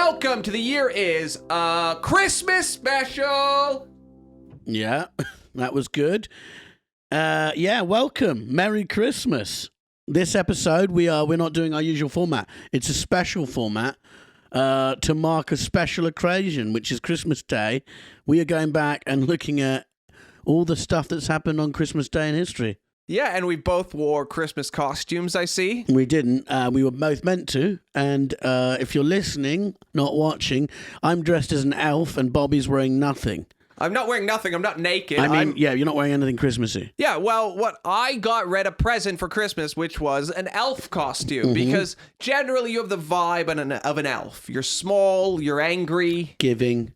welcome to the Year Is Christmas special. Yeah, that was good. Welcome. Merry Christmas. This episode, we're not doing our usual format. It's a special format to mark a special occasion, which is Christmas Day. We are going back and looking at all the stuff that's happened on Christmas Day in history. Yeah, and we both wore Christmas costumes, I see. We didn't. We were both meant to. And if you're listening, not watching, I'm dressed as an elf and Bobby's wearing nothing. I'm not wearing nothing. I'm not naked. You're not wearing anything Christmassy. Yeah, well, what I got read a present for Christmas, which was an elf costume, because generally you have the vibe of an elf. You're small, you're angry. Giving.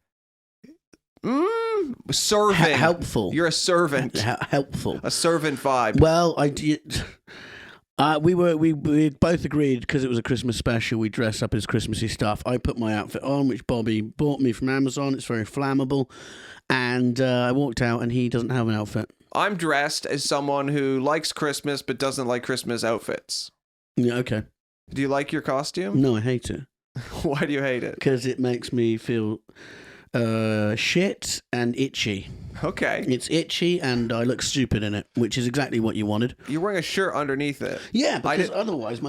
Serving. Helpful. You're a servant. Helpful. A servant vibe. Well, I did. We both agreed because it was a Christmas special. We dress up as Christmassy stuff. I put my outfit on, which Bobby bought me from Amazon. It's very flammable, and I walked out, and he doesn't have an outfit. I'm dressed as someone who likes Christmas but doesn't like Christmas outfits. Yeah, okay. Do you like your costume? No, I hate it. Why do you hate it? Because it makes me feel shit and itchy. Okay. It's itchy and I look stupid in it, which is exactly what you wanted. You're wearing a shirt underneath it. Yeah, because otherwise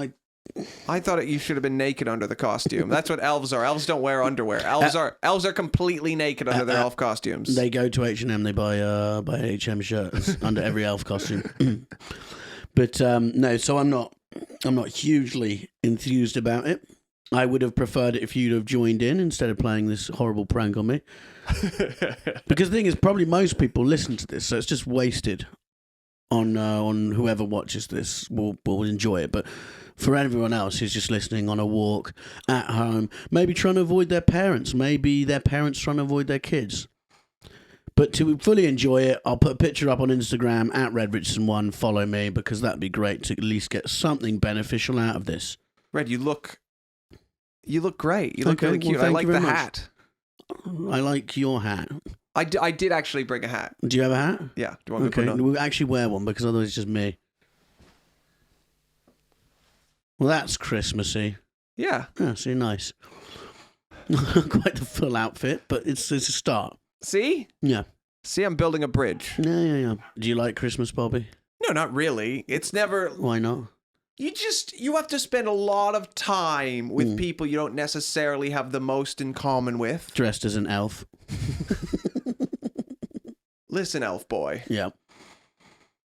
I thought you should have been naked under the costume. That's what elves are. Elves don't wear underwear. Elves are completely naked under their elf costumes. They go to H&M, they buy H&M shirts under every elf costume. But no, so I'm not hugely enthused about it. I would have preferred it if you'd have joined in instead of playing this horrible prank on me. Because the thing is, probably most people listen to this, so it's just wasted on whoever watches this will enjoy it. But for everyone else who's just listening on a walk, at home, maybe trying to avoid their parents, maybe their parents trying to avoid their kids. But to fully enjoy it, I'll put a picture up on Instagram at Richardson1. Follow me, because that'd be great to at least get something beneficial out of this. Red, you look great. You look really cute. Well, I like the hat. I like your hat. I did actually bring a hat. Do you have a hat? Yeah. Do you want me to put it on? We'll actually wear one, because otherwise it's just me. Well, that's Christmassy. Yeah. Yeah, see, nice. Quite the full outfit, but it's a start. See? Yeah. See, I'm building a bridge. Yeah. Do you like Christmas, Bobby? No, not really. It's never... Why not? You have to spend a lot of time with people you don't necessarily have the most in common with. Dressed as an elf. Listen, elf boy. Yeah.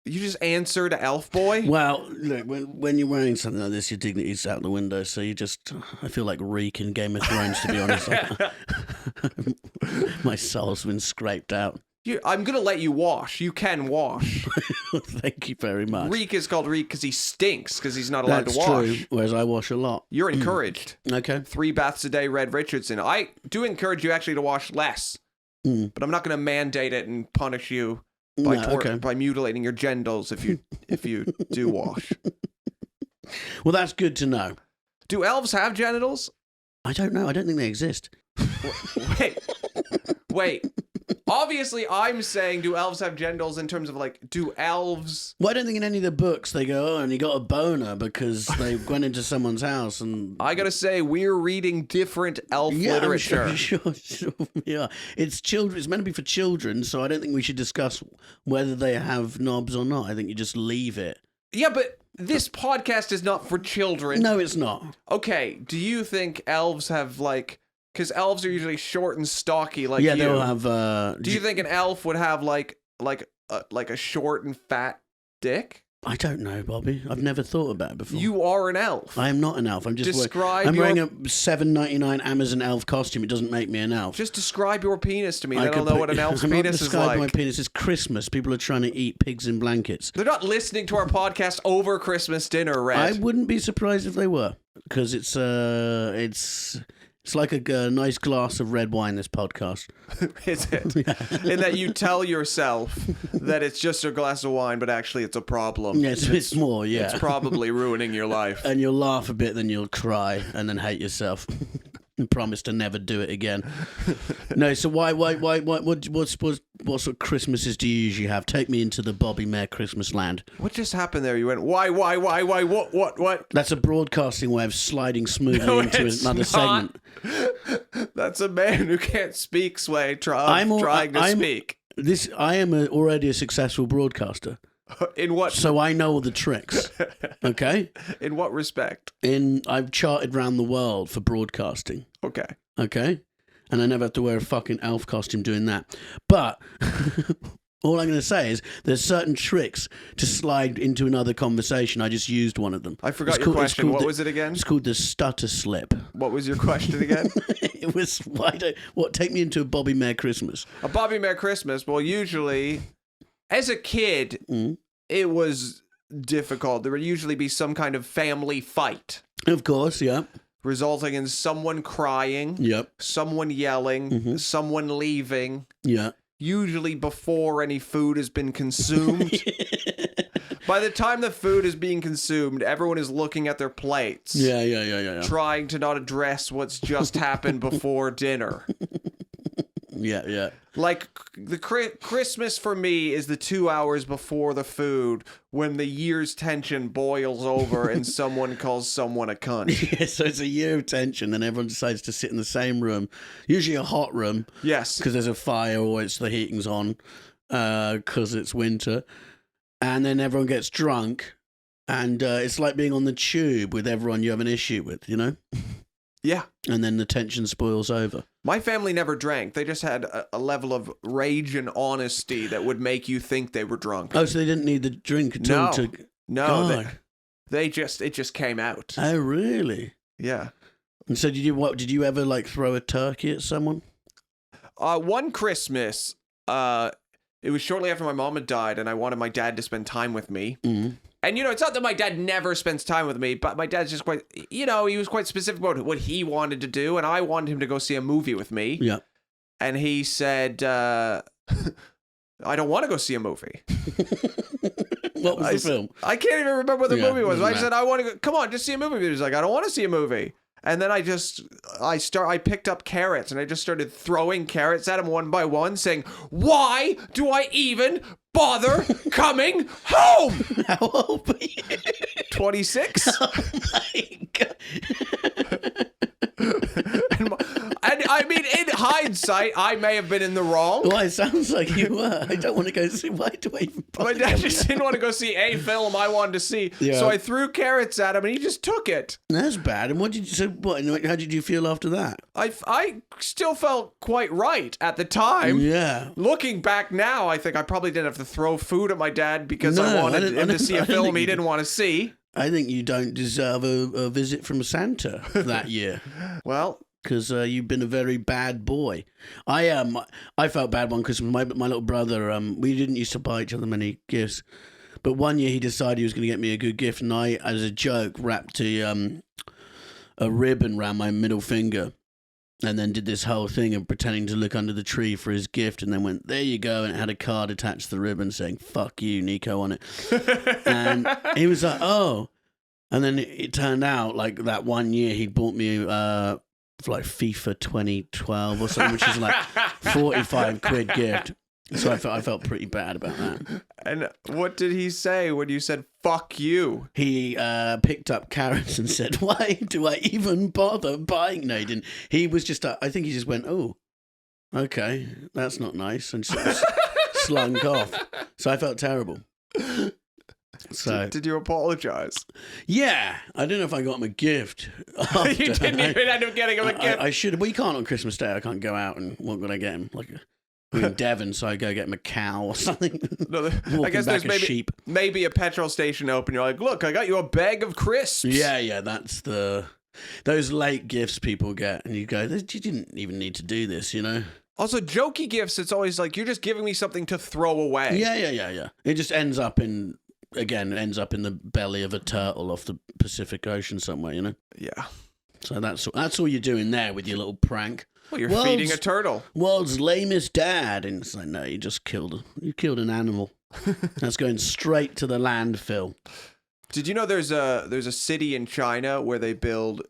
You just answer to elf boy? Well, look, when you're wearing something like this, your dignity's out the window, so I feel like Reek in Game of Thrones, to be honest. My soul's been scraped out. I'm going to let you wash. You can wash. Thank you very much. Reek is called Reek because he stinks, because he's not allowed to wash. That's true, whereas I wash a lot. You're encouraged. Okay. 3 baths a day, Red Richardson. I do encourage you actually to wash less, but I'm not going to mandate it and punish you by mutilating your genitals if you do wash. Well, that's good to know. Do elves have genitals? I don't know. I don't think they exist. Wait. Obviously, I'm saying, do elves have genitals in terms of, like, do elves... Well, I don't think in any of the books they go, and he got a boner because they went into someone's house and... I gotta say, we're reading different elf literature. I'm sure. Yeah. It's meant to be for children, so I don't think we should discuss whether they have knobs or not. I think you just leave it. Yeah, but this podcast is not for children. No, it's not. Okay, do you think elves have, like... Because elves are usually short and stocky, like you. Yeah, they'll have. Do you think an elf would have like a short and fat dick? I don't know, Bobby. I've never thought about it before. You are an elf. I am not an elf. I'm just wearing a $7.99 Amazon elf costume. It doesn't make me an elf. Just describe your penis to me. I don't know what an elf's penis is like. My penis is Christmas. People are trying to eat pigs in blankets. They're not listening to our podcast over Christmas dinner, Red. I wouldn't be surprised if they were, because it's like a nice glass of red wine, this podcast. Is it? Yeah. In that you tell yourself that it's just a glass of wine, but actually it's a problem. Yeah, it's more, yeah. It's probably ruining your life. And you'll laugh a bit, then you'll cry, and then hate yourself. And promise to never do it again. No, so what's what sort of Christmases do you usually have? Take me into the Bobby Mair Christmas land. What just happened there? You went, why, what? That's a broadcasting way of sliding smoothly into another segment. That's a man who can't speak, Sway, trying to speak. I am already a successful broadcaster. In what? So I know all the tricks. Okay? In what respect? I've charted around the world for broadcasting. Okay? And I never have to wear a fucking elf costume doing that. But all I'm going to say is there's certain tricks to slide into another conversation. I just used one of them. I forgot your question. What was it again? It's called the stutter slip. What was your question again? It was, take me into a Bobby Mair Christmas. A Bobby Mair Christmas? Well, usually, as a kid, it was difficult. There would usually be some kind of family fight. Of course, yeah. Resulting in someone crying, someone yelling, someone leaving. Yeah. Usually before any food has been consumed. By the time the food is being consumed, everyone is looking at their plates. Yeah. Trying to not address what's just happened before dinner. Yeah. Like, the Christmas for me is the 2 hours before the food when the year's tension boils over and someone calls someone a cunt. Yeah, so it's a year of tension and everyone decides to sit in the same room, usually a hot room. Yes. Because there's a fire or it's the heating's on because it's winter. And then everyone gets drunk and it's like being on the tube with everyone you have an issue with, you know? Yeah. And then the tension spoils over. My family never drank. They just had a level of rage and honesty that would make you think they were drunk. Oh, so they didn't need the drink at all? No. It just came out. Oh, really? Yeah. And so did you ever like throw a turkey at someone? One Christmas, it was shortly after my mom had died and I wanted my dad to spend time with me. Mm-hmm. And, it's not that my dad never spends time with me, but my dad's just quite, he was quite specific about what he wanted to do, and I wanted him to go see a movie with me. Yeah. And he said, I don't want to go see a movie. What was the film? I can't even remember what the movie was. I said, I want to go, come on, just see a movie. He was like, I don't want to see a movie. And then I picked up carrots and I just started throwing carrots at him one by one, saying, why do I even bother coming home? How old were you? 26. Oh my God. And I mean, in hindsight, I may have been in the wrong. Well, it sounds like you were. I don't want to go see. Why do I even bother? My dad just didn't want to go see a film I wanted to see. Yeah. So I threw carrots at him and he just took it. That's bad. And how did you feel after that? I still felt quite right at the time. Yeah. Looking back now, I think I probably didn't have to throw food at my dad because I wanted him to see a film he didn't want to see. I think you don't deserve a visit from Santa that year. Well, because you've been a very bad boy. I felt bad one Christmas. My little brother, we didn't used to buy each other many gifts, but one year he decided he was going to get me a good gift, and I, as a joke, wrapped a ribbon around my middle finger, and then did this whole thing of pretending to look under the tree for his gift, and then went, there you go, and it had a card attached to the ribbon saying, fuck you, Nico, on it. And he was like, oh. And then it turned out, like, that one year he'd bought me for like FIFA 2012 or something, which is like 45 quid gift. So I felt pretty bad about that. And what did he say when you said, fuck you? He picked up carrots and said, why do I even bother buying? No, he didn't. He was just, I think he just went, oh, okay, that's not nice. And just slunk off. So I felt terrible. So did you apologize? Yeah, I don't know if I got him a gift. You didn't even end up getting him a gift. I should have. We can't on Christmas Day. I can't go out and what would I get him? Like we're in Devon, so I go get him a cow or something. No, I guess there's maybe a petrol station open. You're like, look, I got you a bag of crisps. Yeah, that's those late gifts people get, and you go, you didn't even need to do this, you know. Also, jokey gifts. It's always like you're just giving me something to throw away. Yeah. It just ends up in. Again, it ends up in the belly of a turtle off the Pacific Ocean somewhere, you know? Yeah. So that's all you're doing there with your little prank. Well, you're feeding a turtle. World's lamest you And it's like, no, you just killed an animal. That's going straight to the landfill. Did you know there's a city in China where they make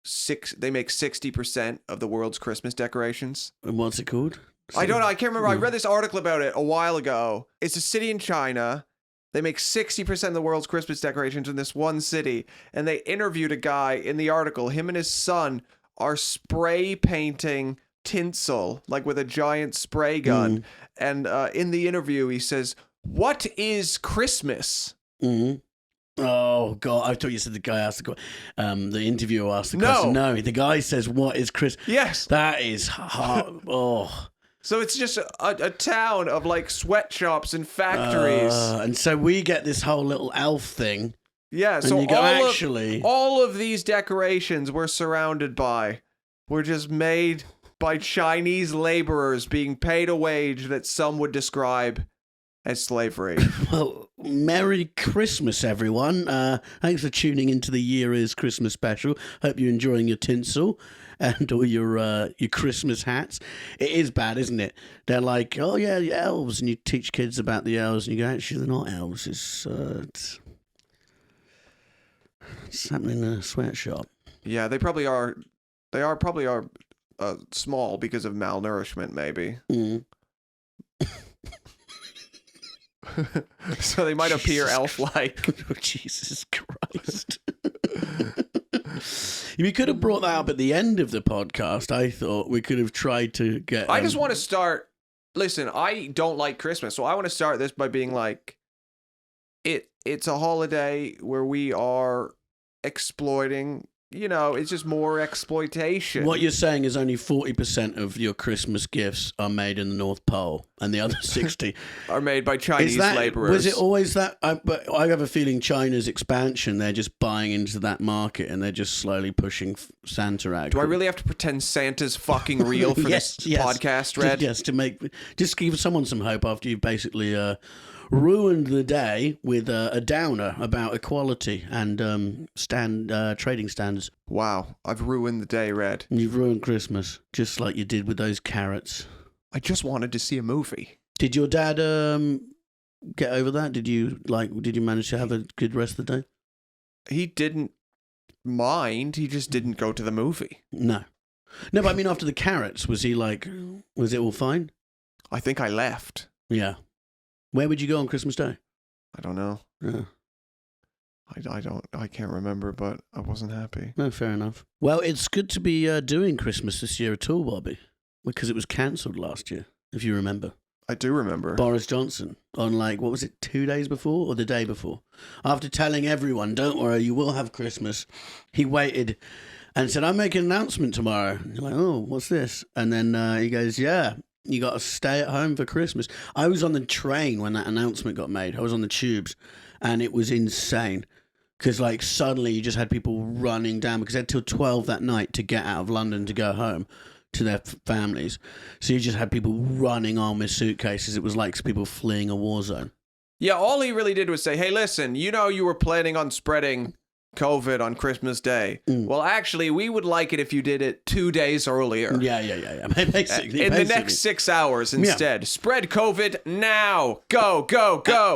60% of the world's Christmas decorations? And what's it called? I don't know. I can't remember. I read this article about it a while ago. It's a city in China. They make 60% of the world's Christmas decorations in this one city. And they interviewed a guy in the article. Him and his son are spray painting tinsel, like with a giant spray gun. And in the interview, he says, "What is Christmas?" Oh God! I thought you said the guy asked the interviewer asked the question. No, the guy says, "What is Christmas?" Yes, that is hard. Oh. So it's just a town of like sweatshops and factories. And so we get this whole little elf thing. Yeah, so all of these decorations we're surrounded by were just made by Chinese laborers being paid a wage that some would describe as slavery. Well, Merry Christmas, everyone. Thanks for tuning into the Year Is Christmas special. Hope you're enjoying your tinsel and all your Christmas hats. It is bad, isn't it? They're like, oh yeah, the elves, and you teach kids about the elves, and you go, actually, they're not elves. It's happening in a sweatshop. Yeah, they probably are. They probably are small because of malnourishment, maybe. So they might appear elf-like. Oh, Jesus Christ. We could have brought that up at the end of the podcast. I thought we could have tried to get... I just want to start... Listen, I don't like Christmas, so I want to start this by being like, it's a holiday where we are exploiting... You know, it's just more exploitation. What you're saying is only 40% of your Christmas gifts are made in the North Pole, and the other 60 are made by Chinese laborers. Was it always that? But I have a feeling China's expansion, they're just buying into that market, and they're just slowly pushing Santa out. Do I really have to pretend Santa's fucking real for this podcast, Red? Yes, just give someone some hope after you've basically... ruined the day with a downer about equality and trading standards. Wow, I've ruined the day, Red. And you've ruined Christmas, just like you did with those carrots. I just wanted to see a movie. Did your dad get over that? Did you manage to have a good rest of the day? He didn't mind. He just didn't go to the movie. No, but I mean, after the carrots, was it all fine? I think I left. Yeah. Where would you go on Christmas Day? I don't know. Yeah. I can't remember, but I wasn't happy. No, fair enough. Well, it's good to be doing Christmas this year at all, Bobby, because it was cancelled last year, if you remember. I do remember. Boris Johnson on 2 days before or the day before? After telling everyone, don't worry, you will have Christmas, he waited and said, I'm making an announcement tomorrow. And you're like, oh, what's this? And then he goes, yeah. You got to stay at home for Christmas. I was on the train when that announcement got made. I was on the tubes, and it was insane. Because, suddenly you just had people running down because they had till 12 that night to get out of London to go home to their families. So you just had people running on with suitcases. It was like people fleeing a war zone. Yeah, all he really did was say, hey, listen, you were planning on spreading COVID on Christmas Day. Well, actually, we would like it if you did it 2 days earlier. Yeah. Basically. The next 6 hours instead. Yeah. Spread COVID now. Go.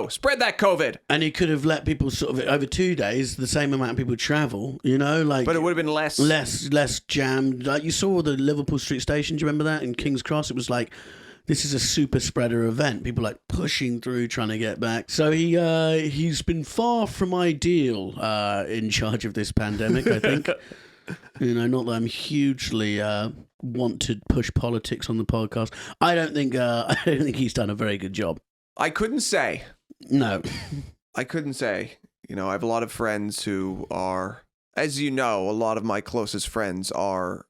Spread that COVID. And he could have let people sort of, over 2 days, the same amount of people travel, But it would have been less jammed. Like you saw the Liverpool Street Station, do you remember that? In King's Cross, it was like, this is a super spreader event. People pushing through, trying to get back. So he's been far from ideal in charge of this pandemic, I think. Not that I'm hugely want to push politics on the podcast. I don't think he's done a very good job. I couldn't say. No. I couldn't say. I have a lot of friends who are, as you know, a lot of my closest friends are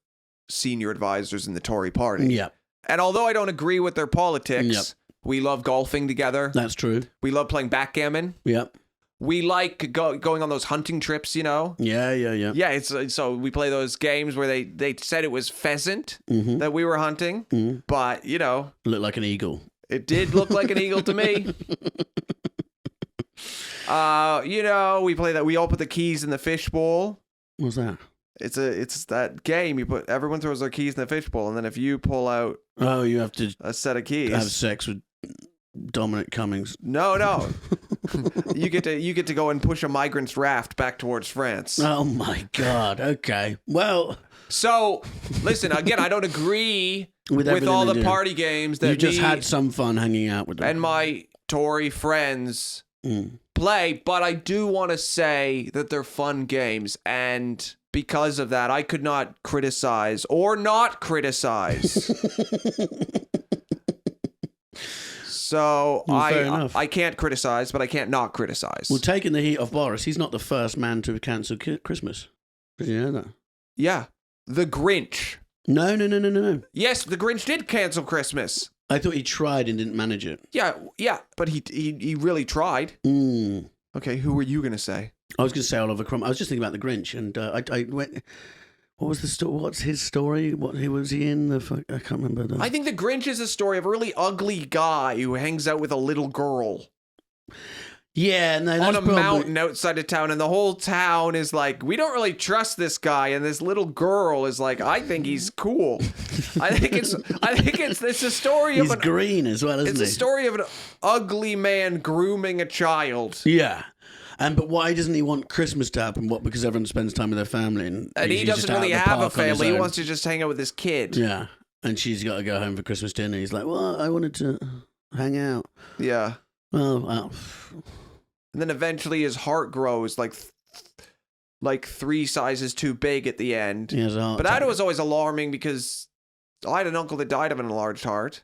senior advisors in the Tory party. Yeah. And although I don't agree with their politics, we love golfing together. That's true. We love playing backgammon. Yep. We like going on those hunting trips, Yeah. Yeah, so we play those games where they said it was pheasant that we were hunting, but, Looked like an eagle. It did look like an eagle to me. We play that. We all put the keys in the fishbowl. What's that? It's that game. Everyone throws their keys in the fishbowl, and then if you pull out, you have to a set of keys. Have sex with Dominic Cummings. No. you get to go and push a migrant's raft back towards France. Oh my God. Okay. Well, So, listen, again, I don't agree with all the party games that you just had some fun hanging out with them. And my Tory friends play, but I do want to say that they're fun games, and because of that, I could not criticize or not criticize. So I can't criticize, but I can't not criticize. Well, taking the heat off Boris, he's not the first man to cancel Christmas. Did you know that? Yeah. The Grinch. No. Yes, the Grinch did cancel Christmas. I thought he tried and didn't manage it. Yeah, but he really tried. Okay, who were you going to say? I was going to say Oliver Cromwell. I was just thinking about the Grinch, and I went... What was the story? What's his story? What was he in? I can't remember. I think the Grinch is a story of a really ugly guy who hangs out with a little girl. Yeah, no, that's on a mountain outside of town, and the whole town is like, we don't really trust this guy, and this little girl is like, I think he's cool. I think it's a story of he's green as well, isn't he? It's a story of an ugly man grooming a child. Yeah. But why doesn't he want Christmas to happen? What? Because everyone spends time with their family, and he doesn't really have a family. He wants to just hang out with his kid. Yeah, and she's got to go home for Christmas dinner. He's like, well, I wanted to hang out. Yeah. Well. And then eventually his heart grows like 3 sizes too big at the end. But that was always alarming because I had an uncle that died of an enlarged heart.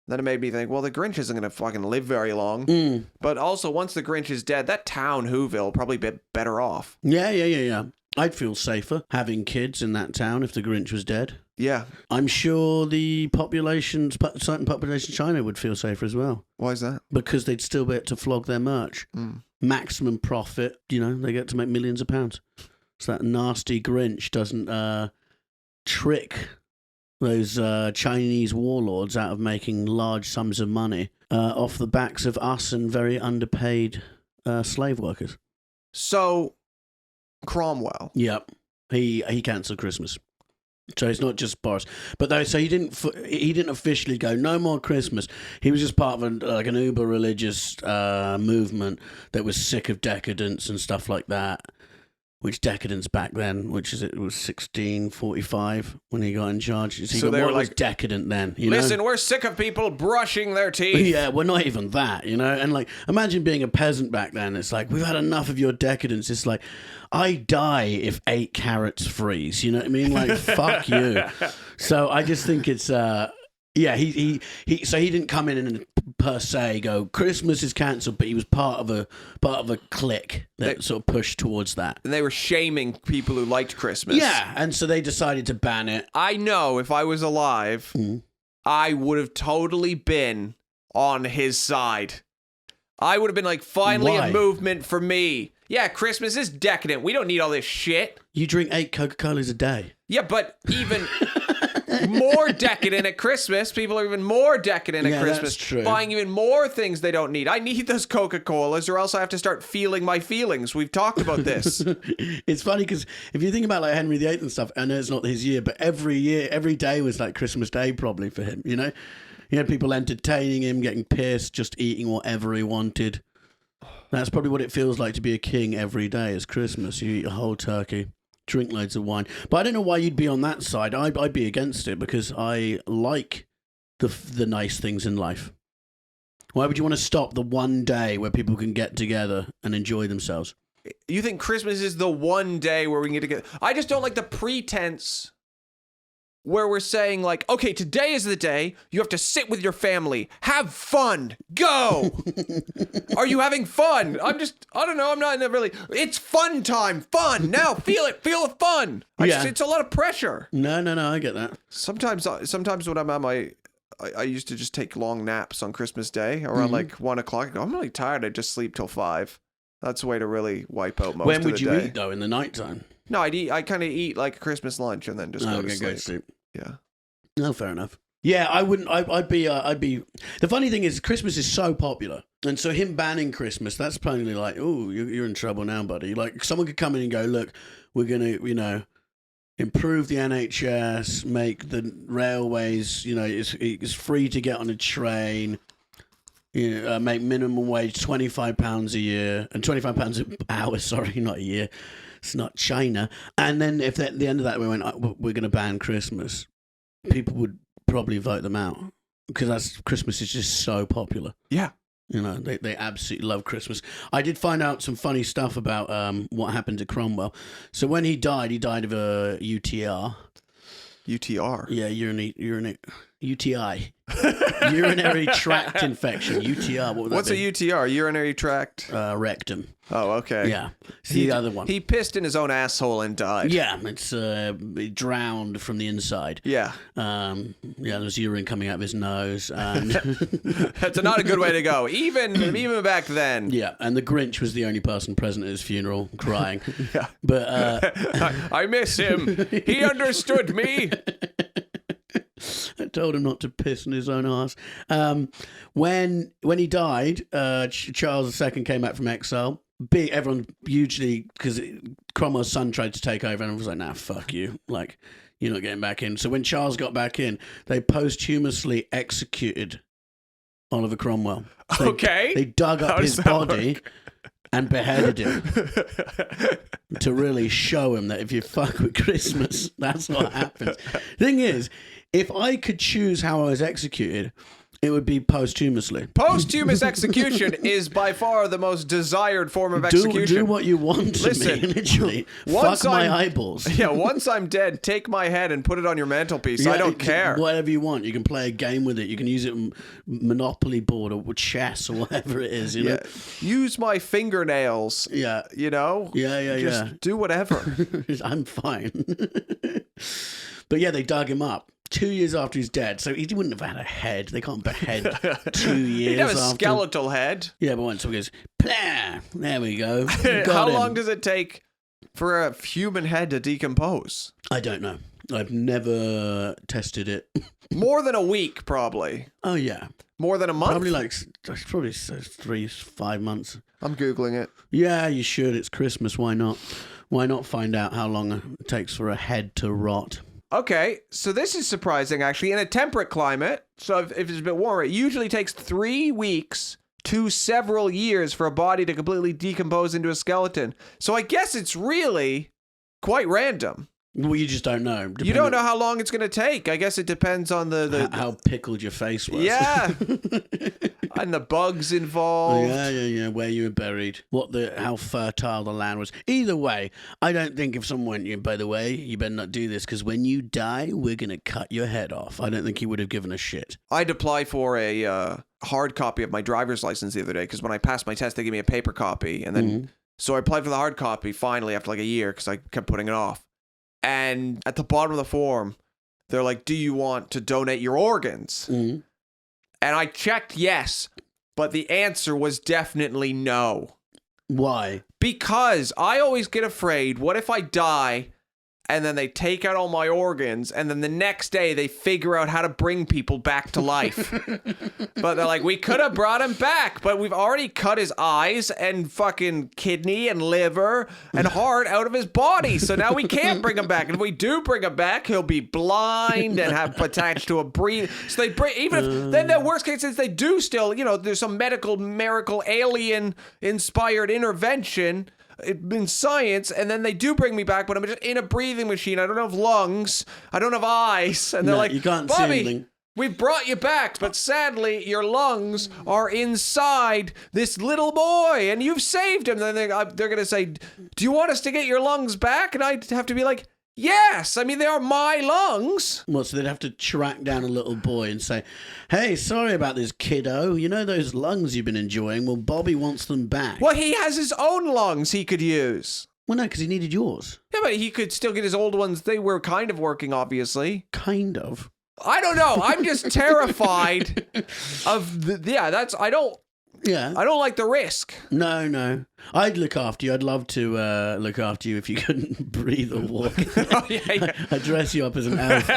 Then it made me think, well, the Grinch isn't going to fucking live very long. But also, once the Grinch is dead, that town, Whoville, probably be better off. Yeah. I'd feel safer having kids in that town if the Grinch was dead. Yeah. I'm sure the certain population of China would feel safer as well. Why is that? Because they'd still be able to flog their merch. Maximum profit, they get to make millions of pounds. So that nasty Grinch doesn't trick those Chinese warlords out of making large sums of money off the backs of us and very underpaid slave workers. So, Cromwell. Yep. He cancelled Christmas. So it's not just Boris, but so he didn't officially go no more Christmas. He was just part of an uber religious movement that was sick of decadence and stuff like that. Which decadence back then? It was 1645 when he got in charge. So they were like, was decadent then. Listen, we're sick of people brushing their teeth. Yeah, we're not even that, And like, imagine being a peasant back then. It's like, we've had enough of your decadence. It's like, I die if 8 carrots freeze. You know what I mean? Like, fuck you. So I just think it's he didn't come in and per se go Christmas is cancelled, but he was part of a clique that sort of pushed towards that. And they were shaming people who liked Christmas. Yeah, and so they decided to ban it. I know if I was alive, I would have totally been on his side. I would have been like, finally a movement for me. Yeah, Christmas is decadent. We don't need all this shit. You drink 8 Coca-Colas a day. Yeah, but even more decadent at Christmas. People are even more decadent at Christmas. That's true. Buying even more things they don't need. I need those Coca-Colas or else I have to start feeling my feelings. We've talked about this. It's funny because if you think about like Henry VIII and stuff, I know it's not his year, but every day was like Christmas Day probably for him, He had people entertaining him, getting pissed, just eating whatever he wanted. That's probably what it feels like to be a king every day is Christmas. You eat a whole turkey, drink loads of wine. But I don't know why you'd be on that side. I'd be against it because I like the nice things in life. Why would you want to stop the one day where people can get together and enjoy themselves? You think Christmas is the one day where we can get together? I just don't like the pretense where we're saying like, okay, today is the day. You have to sit with your family. Have fun. Go. Are you having fun? I don't know. I'm not really. It's fun time. Fun. Now feel it. Feel the fun. It's a lot of pressure. No. I get that. Sometimes when I'm at I used to just take long naps on Christmas Day around like 1 o'clock. I go, I'm really tired. I just sleep till 5. That's a way to really wipe out most of the day. When would you eat though? In the nighttime? No, I kind of eat like a Christmas lunch and then just go to sleep. Yeah. No, fair enough. Yeah, I wouldn't. I'd be. The funny thing is, Christmas is so popular, and so him banning Christmas, that's plainly like, oh, you're in trouble now, buddy. Like someone could come in and go, look, we're gonna, improve the NHS, make the railways, it's free to get on a train. Make minimum wage £25 a year and £25 an hour. Sorry, not a year. It's not China. And then if at the end of that we went, we're going to ban Christmas, people would probably vote them out because Christmas is just so popular. Yeah. You know, they absolutely love Christmas. I did find out some funny stuff about what happened to Cromwell. So when he died of a UTR. UTR? Yeah, UTI. Urinary tract infection. UTR. What would What's that be? a UTR? Urinary tract? Rectum. Oh, okay. Yeah. It's the other one. He pissed in his own asshole and died. Yeah, it's it drowned from the inside. Yeah. There was urine coming out of his nose. And That's not a good way to go, even back then. Yeah, and the Grinch was the only person present at his funeral crying. Yeah. But I miss him. He understood me. I told him not to piss in his own arse. When he died, Charles II came back from exile. Everyone hugely, because Cromwell's son tried to take over, and I was like, "Nah, fuck you! Like, you're not getting back in." So when Charles got back in, they posthumously executed Oliver Cromwell. So they dug up his body and beheaded him to really show him that if you fuck with Christmas, that's what happens. Thing is, if I could choose how I was executed, it would be posthumously. Posthumous execution is by far the most desired form of execution. Do what you want to me, literally. Fuck my eyeballs. Yeah, once I'm dead, take my head and put it on your mantelpiece. I don't care. Whatever you want. You can play a game with it. You can use it on Monopoly board or chess or whatever it is. You know? Use my fingernails. Yeah. You know? Yeah. Just do whatever. I'm fine. But yeah, they dug him up 2 years after he's dead, so he wouldn't have had a head. They can't behead 2 years He'd have a after. skeletal head. Yeah, but once he goes, plah, there we go. How long does it take for a human head to decompose? I don't know. I've never tested it. More than a week, probably. Oh, yeah. More than a month? Probably 3-5 months. I'm Googling it. Yeah, you should. It's Christmas. Why not? Why not find out how long it takes for a head to rot? Okay, so this is surprising, actually. In a temperate climate, so if it's a bit warmer, it usually takes 3 weeks to several years for a body to completely decompose into a skeleton. So I guess it's really quite random. Well, you just don't know. You don't know how long it's going to take. I guess it depends on how pickled your face was. Yeah. And the bugs involved. Yeah. Where you were buried. How fertile the land was. Either way, I don't think if someone went, by the way, you better not do this because when you die, we're going to cut your head off. I don't think he would have given a shit. I'd apply for a hard copy of my driver's license the other day because when I passed my test, they gave me a paper copy. And then, So I applied for the hard copy finally after like a year because I kept putting it off. And at the bottom of the form, they're like, do you want to donate your organs? Mm-hmm. And I checked yes, but the answer was definitely no. Why? Because I always get afraid, what if I die and then they take out all my organs and then the next day they figure out how to bring people back to life? But they're like, we could have brought him back, but we've already cut his eyes and fucking kidney and liver and heart out of his body. So now we can't bring him back. And if we do bring him back, he'll be blind and have attached to a breathing. So they bring, even if, then the worst case is they do still, there's some medical miracle alien inspired intervention in science, and then they do bring me back, but I'm just in a breathing machine. I don't have lungs. I don't have eyes. And they're like, you can't Bobby, we've brought you back, but sadly, your lungs are inside this little boy, and you've saved him. Then they're going to say, do you want us to get your lungs back? And I'd have to be like, yes. I mean, they are my lungs. Well, so they'd have to track down a little boy and say, hey, sorry about this, kiddo. You know those lungs you've been enjoying? Well, Bobby wants them back. Well, he has his own lungs he could use. Well, no, because he needed yours. Yeah, but he could still get his old ones. They were kind of working, obviously. Kind of. I don't know. I'm just terrified of I don't like the risk. No. I'd look after you. I'd love to look after you if you couldn't breathe or walk. Oh, yeah. I'd dress you up as an elf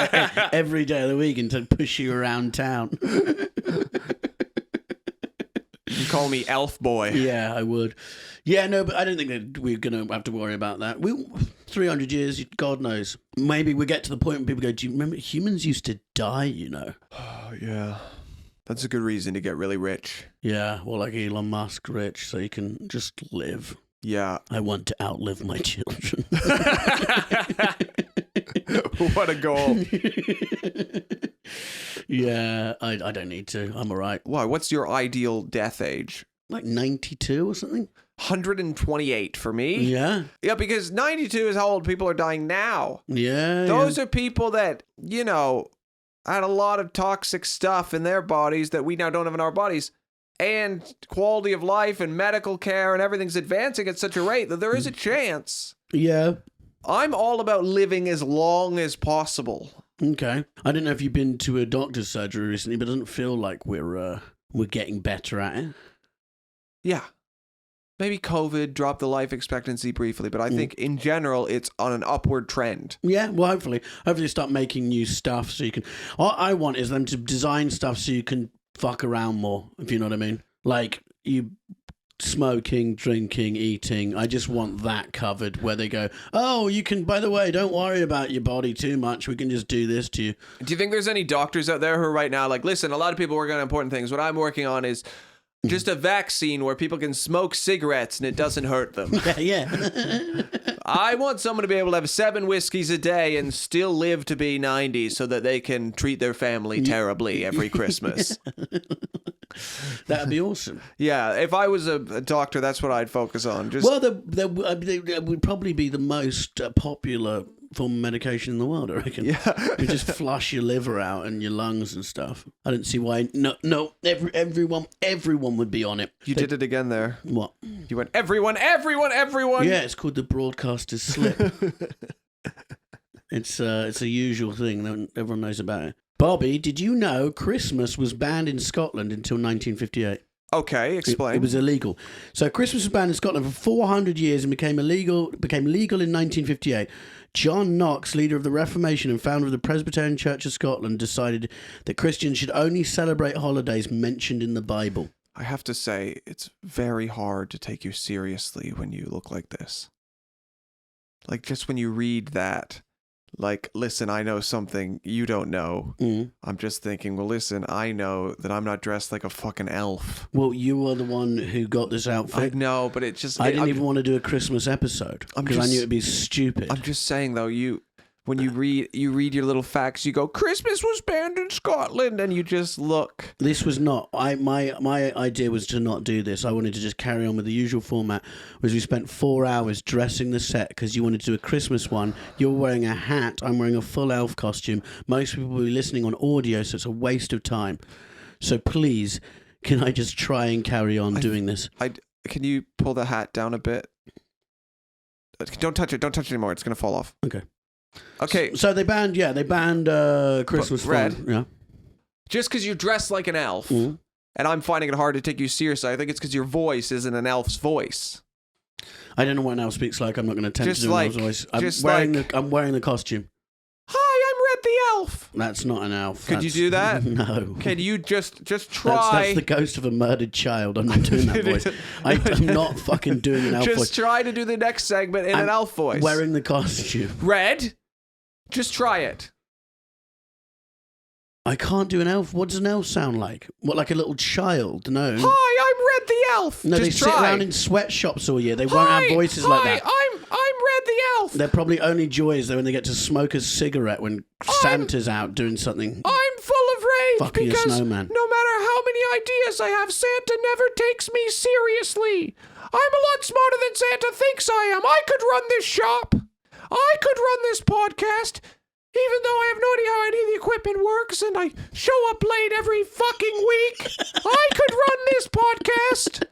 every day of the week and to push you around town. You call me Elf Boy. Yeah, I would. Yeah, no, but I don't think that we're going to have to worry about that. 300 years, God knows. Maybe we get to the point when people go, do you remember humans used to die, Oh, yeah. That's a good reason to get really rich. Yeah, well, like Elon Musk rich, so you can just live. Yeah. I want to outlive my children. What a goal. Yeah, I don't need to. I'm all right. Why? What's your ideal death age? Like 92 or something? 128 for me. Yeah. Yeah, because 92 is how old people are dying now. Yeah. Those are people that, you know, had a lot of toxic stuff in their bodies that we now don't have in our bodies. And quality of life and medical care and everything's advancing at such a rate that there is a chance. Yeah. I'm all about living as long as possible. Okay. I don't know if you've been to a doctor's surgery recently, but it doesn't feel like we're getting better at it. Yeah. Maybe COVID dropped the life expectancy briefly, but I think in general it's on an upward trend. Yeah, well, hopefully start making new stuff so you can... All I want is them to design stuff so you can fuck around more, if you know what I mean. Like, you smoking, drinking, eating. I just want that covered where they go, oh, you can, by the way, don't worry about your body too much. We can just do this to you. Do you think there's any doctors out there who are right now like, listen, a lot of people work on important things. What I'm working on is just a vaccine where people can smoke cigarettes and it doesn't hurt them. Yeah. I want someone to be able to have 7 whiskeys a day and still live to be 90 so that they can treat their family terribly every Christmas. That'd be awesome. Yeah, if I was a doctor, that's what I'd focus on. Well, that would probably be the most popular form of medication in the world, I reckon. Yeah. You just flush your liver out and your lungs and stuff. I don't see why. No, everyone would be on it. You did it again there. What? You went, everyone. Yeah, it's called the broadcaster's slip. It's a usual thing. Everyone knows about it. Bobby, did you know Christmas was banned in Scotland until 1958? Okay, explain. It was illegal. So Christmas was banned in Scotland for 400 years and became legal in 1958. John Knox, leader of the Reformation and founder of the Presbyterian Church of Scotland, decided that Christians should only celebrate holidays mentioned in the Bible. I have to say, it's very hard to take you seriously when you look like this. Like, just when you read that, like, listen, I know something you don't know. I'm just thinking, well, listen, I know that I'm not dressed like a fucking elf. Well, you were the one who got this outfit. I know, but it just... I didn't even want to do a Christmas episode because I knew it'd be stupid. I'm just saying, though, when you read your little facts, you go, Christmas was banned in Scotland, and you just look. This was not. My idea was to not do this. I wanted to just carry on with the usual format, was we spent 4 hours dressing the set because you wanted to do a Christmas one. You're wearing a hat. I'm wearing a full elf costume. Most people will be listening on audio, so it's a waste of time. So please, can I just try and carry on doing this? Can you pull the hat down a bit? Don't touch it. Don't touch it anymore. It's going to fall off. Okay. So they banned Christmas Red. fun. Yeah. Just because you dress like an elf, and I'm finding it hard to take you seriously, I think it's because your voice isn't an elf's voice. I don't know what an elf speaks like. I'm not going to attempt to do an elf's voice. I'm wearing the costume. Hi, I'm Red the Elf. That's not an elf. Could you do that? No. Can you just try? That's the ghost of a murdered child. I'm not doing that voice. I'm not fucking doing an elf voice. Just try to do the next segment in an elf voice. Wearing the costume. Red, just try it. I can't do an elf. What does an elf sound like? What, like a little child? No. Hi, I'm Red the Elf. No, just they try. sit around in sweatshops all year. They won't have voices like that. I'm Red the Elf. Their probably only joy is when they get to smoke a cigarette when Santa's out doing something. I'm full of rage fucking because a snowman. No matter how many ideas I have, Santa never takes me seriously. I'm a lot smarter than Santa thinks I am. I could run this shop. I could run this podcast. Even though I have no idea how any of the equipment works and I show up late every fucking week, I could run this podcast.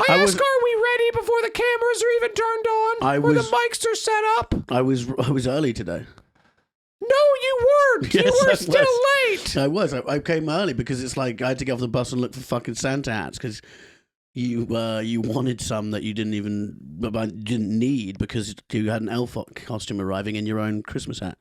I ask, are we ready before the cameras are even turned on? The mics are set up? I was early today. No, you weren't. Yes, you were still late. I was. I came early because it's like I had to get off the bus and look for fucking Santa hats because you wanted some that you didn't need because you had an elf costume arriving in your own Christmas hat.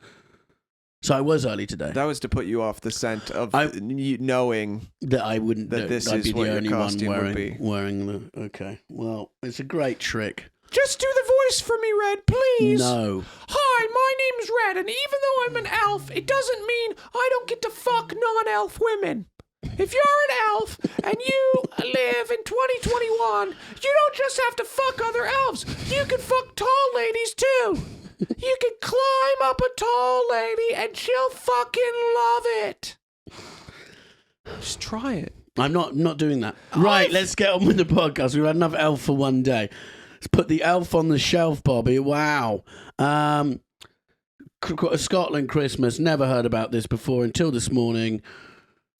So I was early today. That was to put you off the scent of knowing that I wouldn't. That this I'd is be what the your only costume one would be. wearing the. Okay, well, it's a great trick. Just do the voice for me, Red, please. No. Hi, my name's Red, and even though I'm an elf, it doesn't mean I don't get to fuck non-elf women. If you're an elf and you live in 2021, you don't just have to fuck other elves. You can fuck tall ladies too. You can climb up a tall lady and she'll fucking love it. Just try it. I'm not doing that. Right, let's get on with the podcast. We've had enough elf for one day. Let's put the elf on the shelf, Bobby. Wow. Scotland Christmas. Never heard about this before until this morning.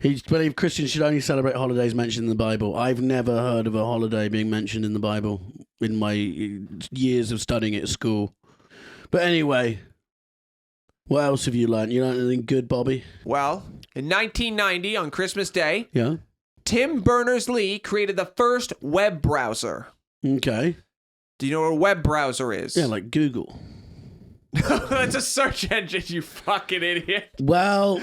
He believed Christians should only celebrate holidays mentioned in the Bible. I've never heard of a holiday being mentioned in the Bible in my years of studying it at school. But anyway, what else have you learned? You learned anything good, Bobby? Well, in 1990, on Christmas Day, Yeah. Tim Berners-Lee created the first web browser. Okay. Do you know what a web browser is? Yeah, like Google. It's a search engine, you fucking idiot. Well,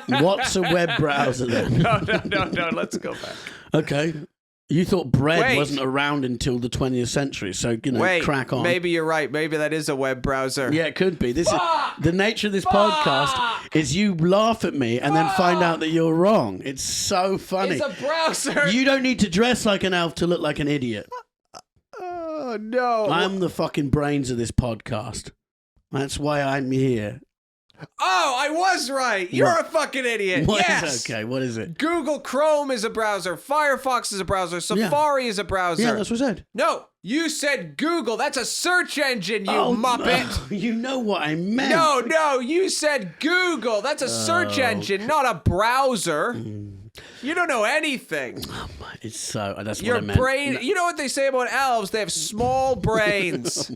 what's a web browser then? No, let's go back. Okay. You thought bread wasn't around until the 20th century, so, crack on. Maybe you're right. Maybe that is a web browser. Yeah, it could be. This is the nature of this podcast is you laugh at me and then find out that you're wrong. It's so funny. It's a browser. You don't need to dress like an elf to look like an idiot. Oh, no. I'm the fucking brains of this podcast. That's why I'm here. Oh, I was right. You're a fucking idiot. Yes. Okay, what is it? Google Chrome is a browser. Firefox is a browser. Safari is a browser. Yeah, that's what I said. No, you said Google. That's a search engine, you muppet. You know what I meant. No, you said Google. That's a search engine, not a browser. You don't know anything. It's so... That's Your what I meant. brain... You know what they say about elves? They have small brains.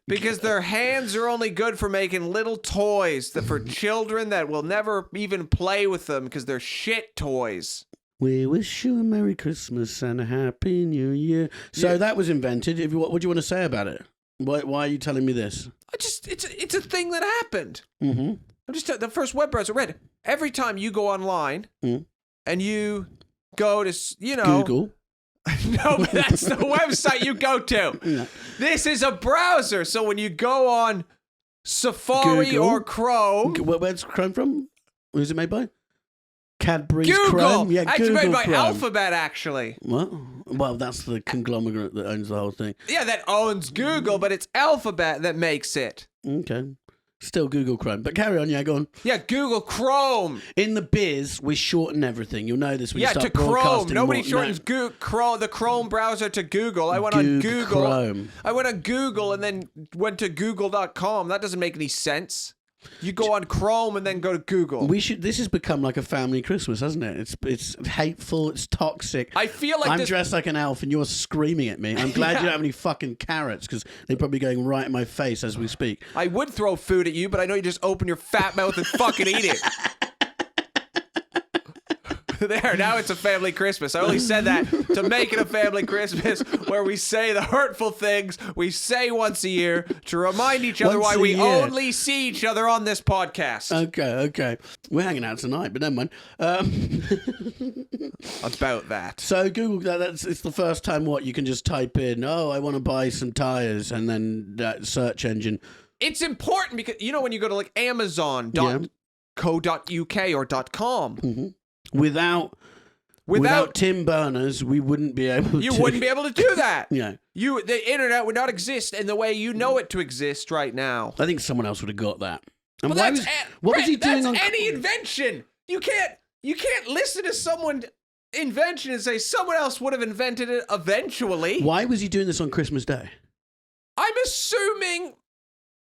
Because their hands are only good for making little toys for children that will never even play with them because they're shit toys. We wish you a Merry Christmas and a Happy New Year. So that was invented. What do you want to say about it? Why are you telling me this? It's a thing that happened. Mm-hmm. I'm just the first web browser. Read every time you go online and you go to Google. No, but that's the website you go to. Yeah. This is a browser, so when you go on Safari Google. or Chrome, Where's Chrome from? Who's it made by? Cadbury's Google. Chrome. Yeah, Actually Google made by Chrome. Alphabet. Actually, What? Well, that's the conglomerate that owns the whole thing. yeah, that owns Google, but it's Alphabet that makes it. Okay. Still Google Chrome. But carry on, go on. Yeah, Google Chrome. In the biz, we shorten everything. You'll know this when you Yeah, start to Chrome. broadcasting Nobody more. shortens the Chrome browser to Google. I went on Google. Chrome. I went on Google and then went to google.com. That doesn't make any sense. You go on Chrome and then go to Google. This has become like a family Christmas, hasn't it? It's hateful. It's toxic. I feel like I'm dressed like an elf and you're screaming at me. I'm glad you don't have any fucking carrots because they're probably going right in my face as we speak. I would throw food at you, but I know you just open your fat mouth and fucking eat it. There, now it's a family Christmas. I only said that to make it a family Christmas where we say the hurtful things we say once a year to remind each other why we only see each other on this podcast. Okay. We're hanging out tonight, but never mind. About that. So Google, it's the first time you can just type in, I want to buy some tires, and then that search engine. It's important because, when you go to like Amazon.co.uk or .com. Mm-hmm. Without Tim Berners, we wouldn't be able to. You wouldn't be able to do that. Yeah. The internet would not exist in the way you know it to exist right now. I think someone else would have got that. And But what was he doing that's on any invention. You can't listen to someone's invention and say someone else would have invented it eventually. Why was he doing this on Christmas Day? I'm assuming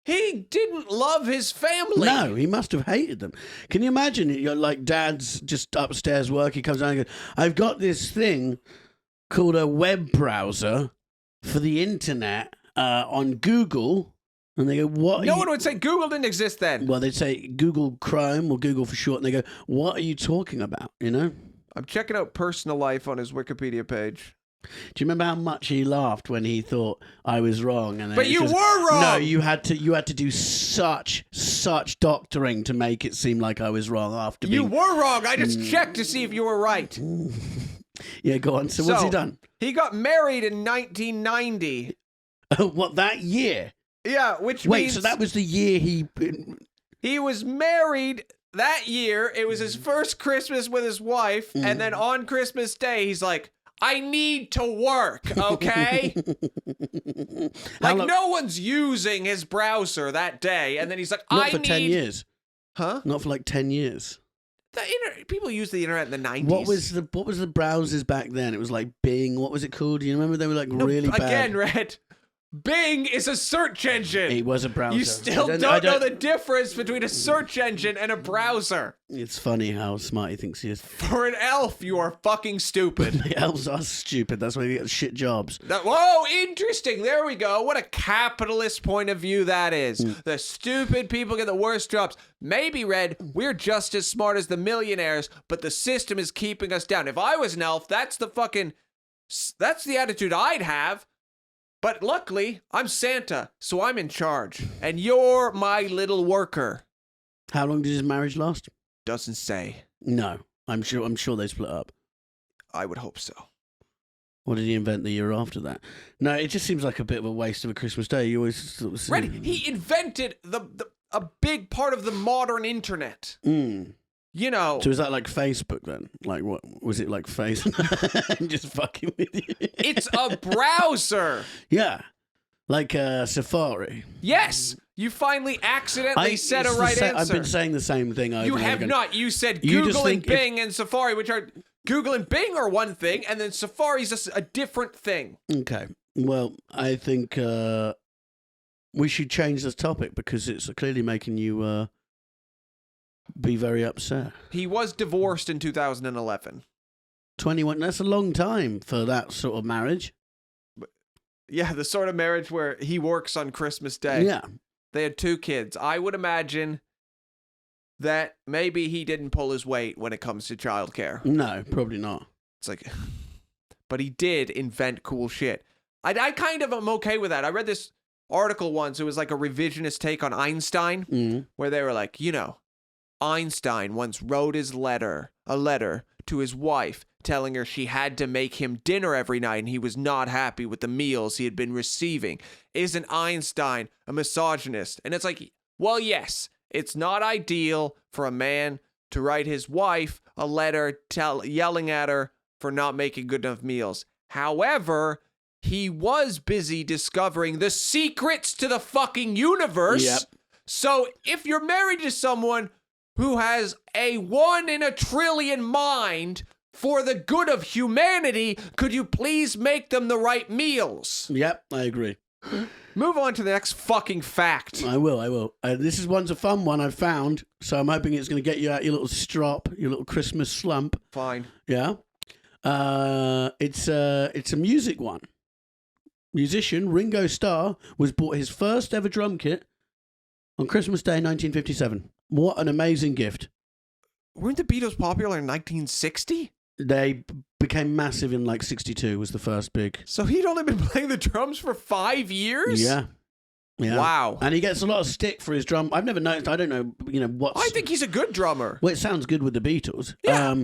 he didn't love his family. No, he must have hated them. Can you imagine? You're like, Dad's just upstairs work. He comes down and goes, I've got this thing called a web browser for the internet on Google. And they go, what? No one would say Google didn't exist then. Well, they'd say Google Chrome or Google for short. And they go, what are you talking about? I'm checking out personal life on his Wikipedia page. Do you remember how much he laughed when he thought I was wrong? And but you were wrong. No, you had to do such doctoring to make it seem like I was wrong after. You were wrong. I just checked to see if you were right. Yeah, go on. So what's he done? He got married in 1990. What, that year? Yeah, which means so that was the year he was married that year, it was his first Christmas with his wife, and then on Christmas Day, he's like, I need to work, okay? Like, no one's using his browser that day, and then he's like, Not for 10 years. Huh? Not for like 10 years. People used the internet in the 90s. What was the browsers back then? It was like Bing. What was it called? Do you remember they were like really bad? Again, Red, Bing is a search engine. It was a browser. You still don't know the difference between a search engine and a browser. It's funny how smart he thinks he is. For an elf, you are fucking stupid. The elves are stupid. That's why they get shit jobs. Whoa, interesting. There we go. What a capitalist point of view that is. The stupid people get the worst jobs. Maybe, Red, we're just as smart as the millionaires, but the system is keeping us down. If I was an elf, that's the attitude I'd have. But luckily, I'm Santa, so I'm in charge. And you're my little worker. How long did his marriage last? Doesn't say. No. I'm sure they split up. I would hope so. What did he invent the year after that? No, it just seems like a bit of a waste of a Christmas day. You always sort of see... Right, he invented a big part of the modern internet. You know. So is that like Facebook then? Like what was it like I'm just fucking with you. It's a browser. Yeah. Like Safari. Yes. You finally accidentally said a right answer. I've been saying the same thing over You and have over not. You said Google and Bing and Safari, which are Google and Bing are one thing, and then Safari's a different thing. Okay. Well, I think we should change this topic because it's clearly making you be very upset. He was divorced in 2011. 21, that's a long time for that sort of marriage. Yeah, the sort of marriage where he works on Christmas Day. Yeah. They had 2 kids. I would imagine that maybe he didn't pull his weight when it comes to childcare. No, probably not. It's like, but he did invent cool shit. I kind of am okay with that. I read this article once. It was like a revisionist take on Einstein, where they were like, Einstein once wrote a letter to his wife telling her she had to make him dinner every night and he was not happy with the meals he had been receiving. Isn't Einstein a misogynist? And it's like, well, yes, it's not ideal for a man to write his wife a letter yelling at her for not making good enough meals. However, he was busy discovering the secrets to the fucking universe. Yep. So if you're married to someone who has a 1 in a trillion mind for the good of humanity, could you please make them the right meals? Yep, I agree. Move on to the next fucking fact. I will. This one's a fun one I've found, so I'm hoping it's going to get you out your little strop, your little Christmas slump. Fine. Yeah. It's a music one. Musician Ringo Starr was bought his first ever drum kit on Christmas Day 1957. What an amazing gift. Weren't the Beatles popular in 1960? They became massive in like 62 was the first big. So he'd only been playing the drums for 5 years? Yeah. Wow. And he gets a lot of stick for his drum. I've never noticed. I don't know, what's... I think he's a good drummer. Well, it sounds good with the Beatles. Yeah.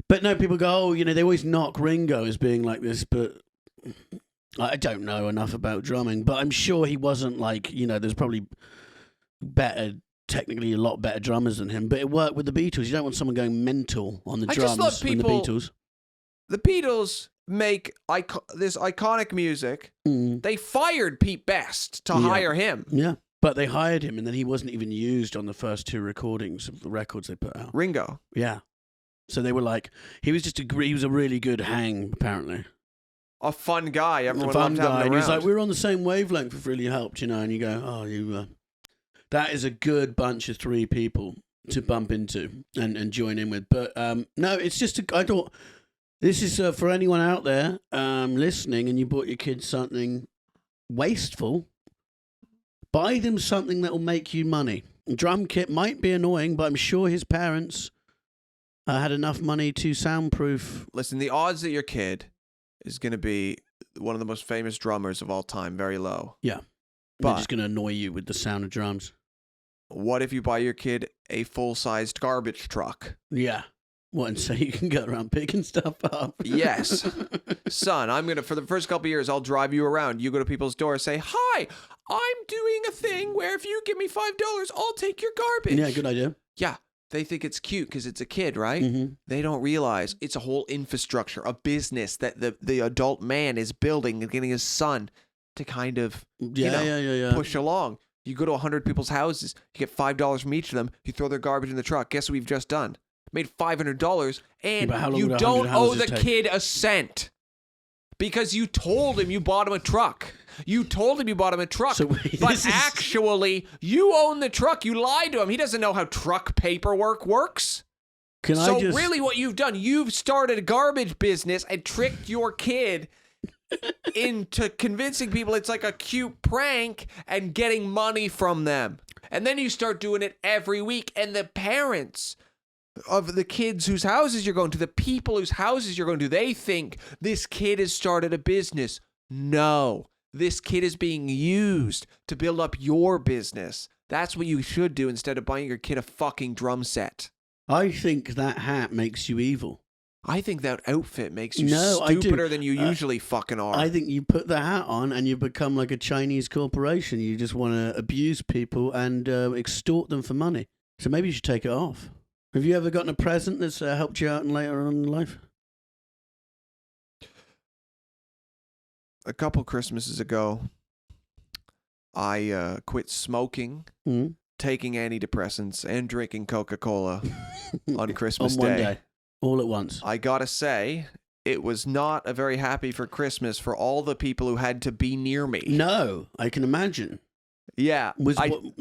But no, people go, they always knock Ringo as being like this, but I don't know enough about drumming. But I'm sure he wasn't like, there's probably technically a lot better drummers than him, but it worked with the Beatles. You don't want someone going mental on the drums. I just love people. The Beatles. The Beatles make this iconic music. They fired Pete Best to hire him. Yeah, but they hired him, and then he wasn't even used on the first 2 recordings of the records they put out. Ringo. Yeah. So they were like, he was a really good hang, apparently. A fun guy. Everyone loved having him around. And he's like, we were on the same wavelength. It really helped, and you go, oh, that is a good bunch of 3 people to bump into and join in with. But no, it's just, I thought, this is for anyone out there listening and you bought your kids something wasteful, buy them something that will make you money. A drum kit might be annoying, but I'm sure his parents had enough money to soundproof. Listen, the odds that your kid is going to be one of the most famous drummers of all time, very low. Yeah. But they're just going to annoy you with the sound of drums. What if you buy your kid a full-sized garbage truck? Yeah. What, and so you can go around picking stuff up? Yes. Son, for the first couple of years, I'll drive you around. You go to people's doors, say, hi, I'm doing a thing where if you give me $5, I'll take your garbage. Yeah, good idea. Yeah. They think it's cute because it's a kid, right? Mm-hmm. They don't realize it's a whole infrastructure, a business that the adult man is building and getting his son to kind of push along. You go to 100 people's houses, you get $5 from each of them, you throw their garbage in the truck. Guess what we've just done? Made $500, and you don't owe the kid a cent because you told him you bought him a truck. You told him you bought him a truck, but actually, you own the truck. You lied to him. He doesn't know how truck paperwork works. Really what you've done, you've started a garbage business and tricked your kid into convincing people it's like a cute prank and getting money from them. And then you start doing it every week, and the parents of the kids whose houses you're going to, the people whose houses you're going to, they think this kid has started a business. No. This kid is being used to build up your business. That's what you should do instead of buying your kid a fucking drum set. I think that hat makes you evil. I think that outfit makes you stupider than you usually fucking are. I think you put the hat on and you become like a Chinese corporation. You just want to abuse people and extort them for money. So maybe you should take it off. Have you ever gotten a present that's helped you out later on in life? A couple Christmases ago, I quit smoking, taking antidepressants, and drinking Coca-Cola on Christmas on one day. All at once. I gotta say, it was not a very happy for Christmas for all the people who had to be near me. No, I can imagine. Yeah,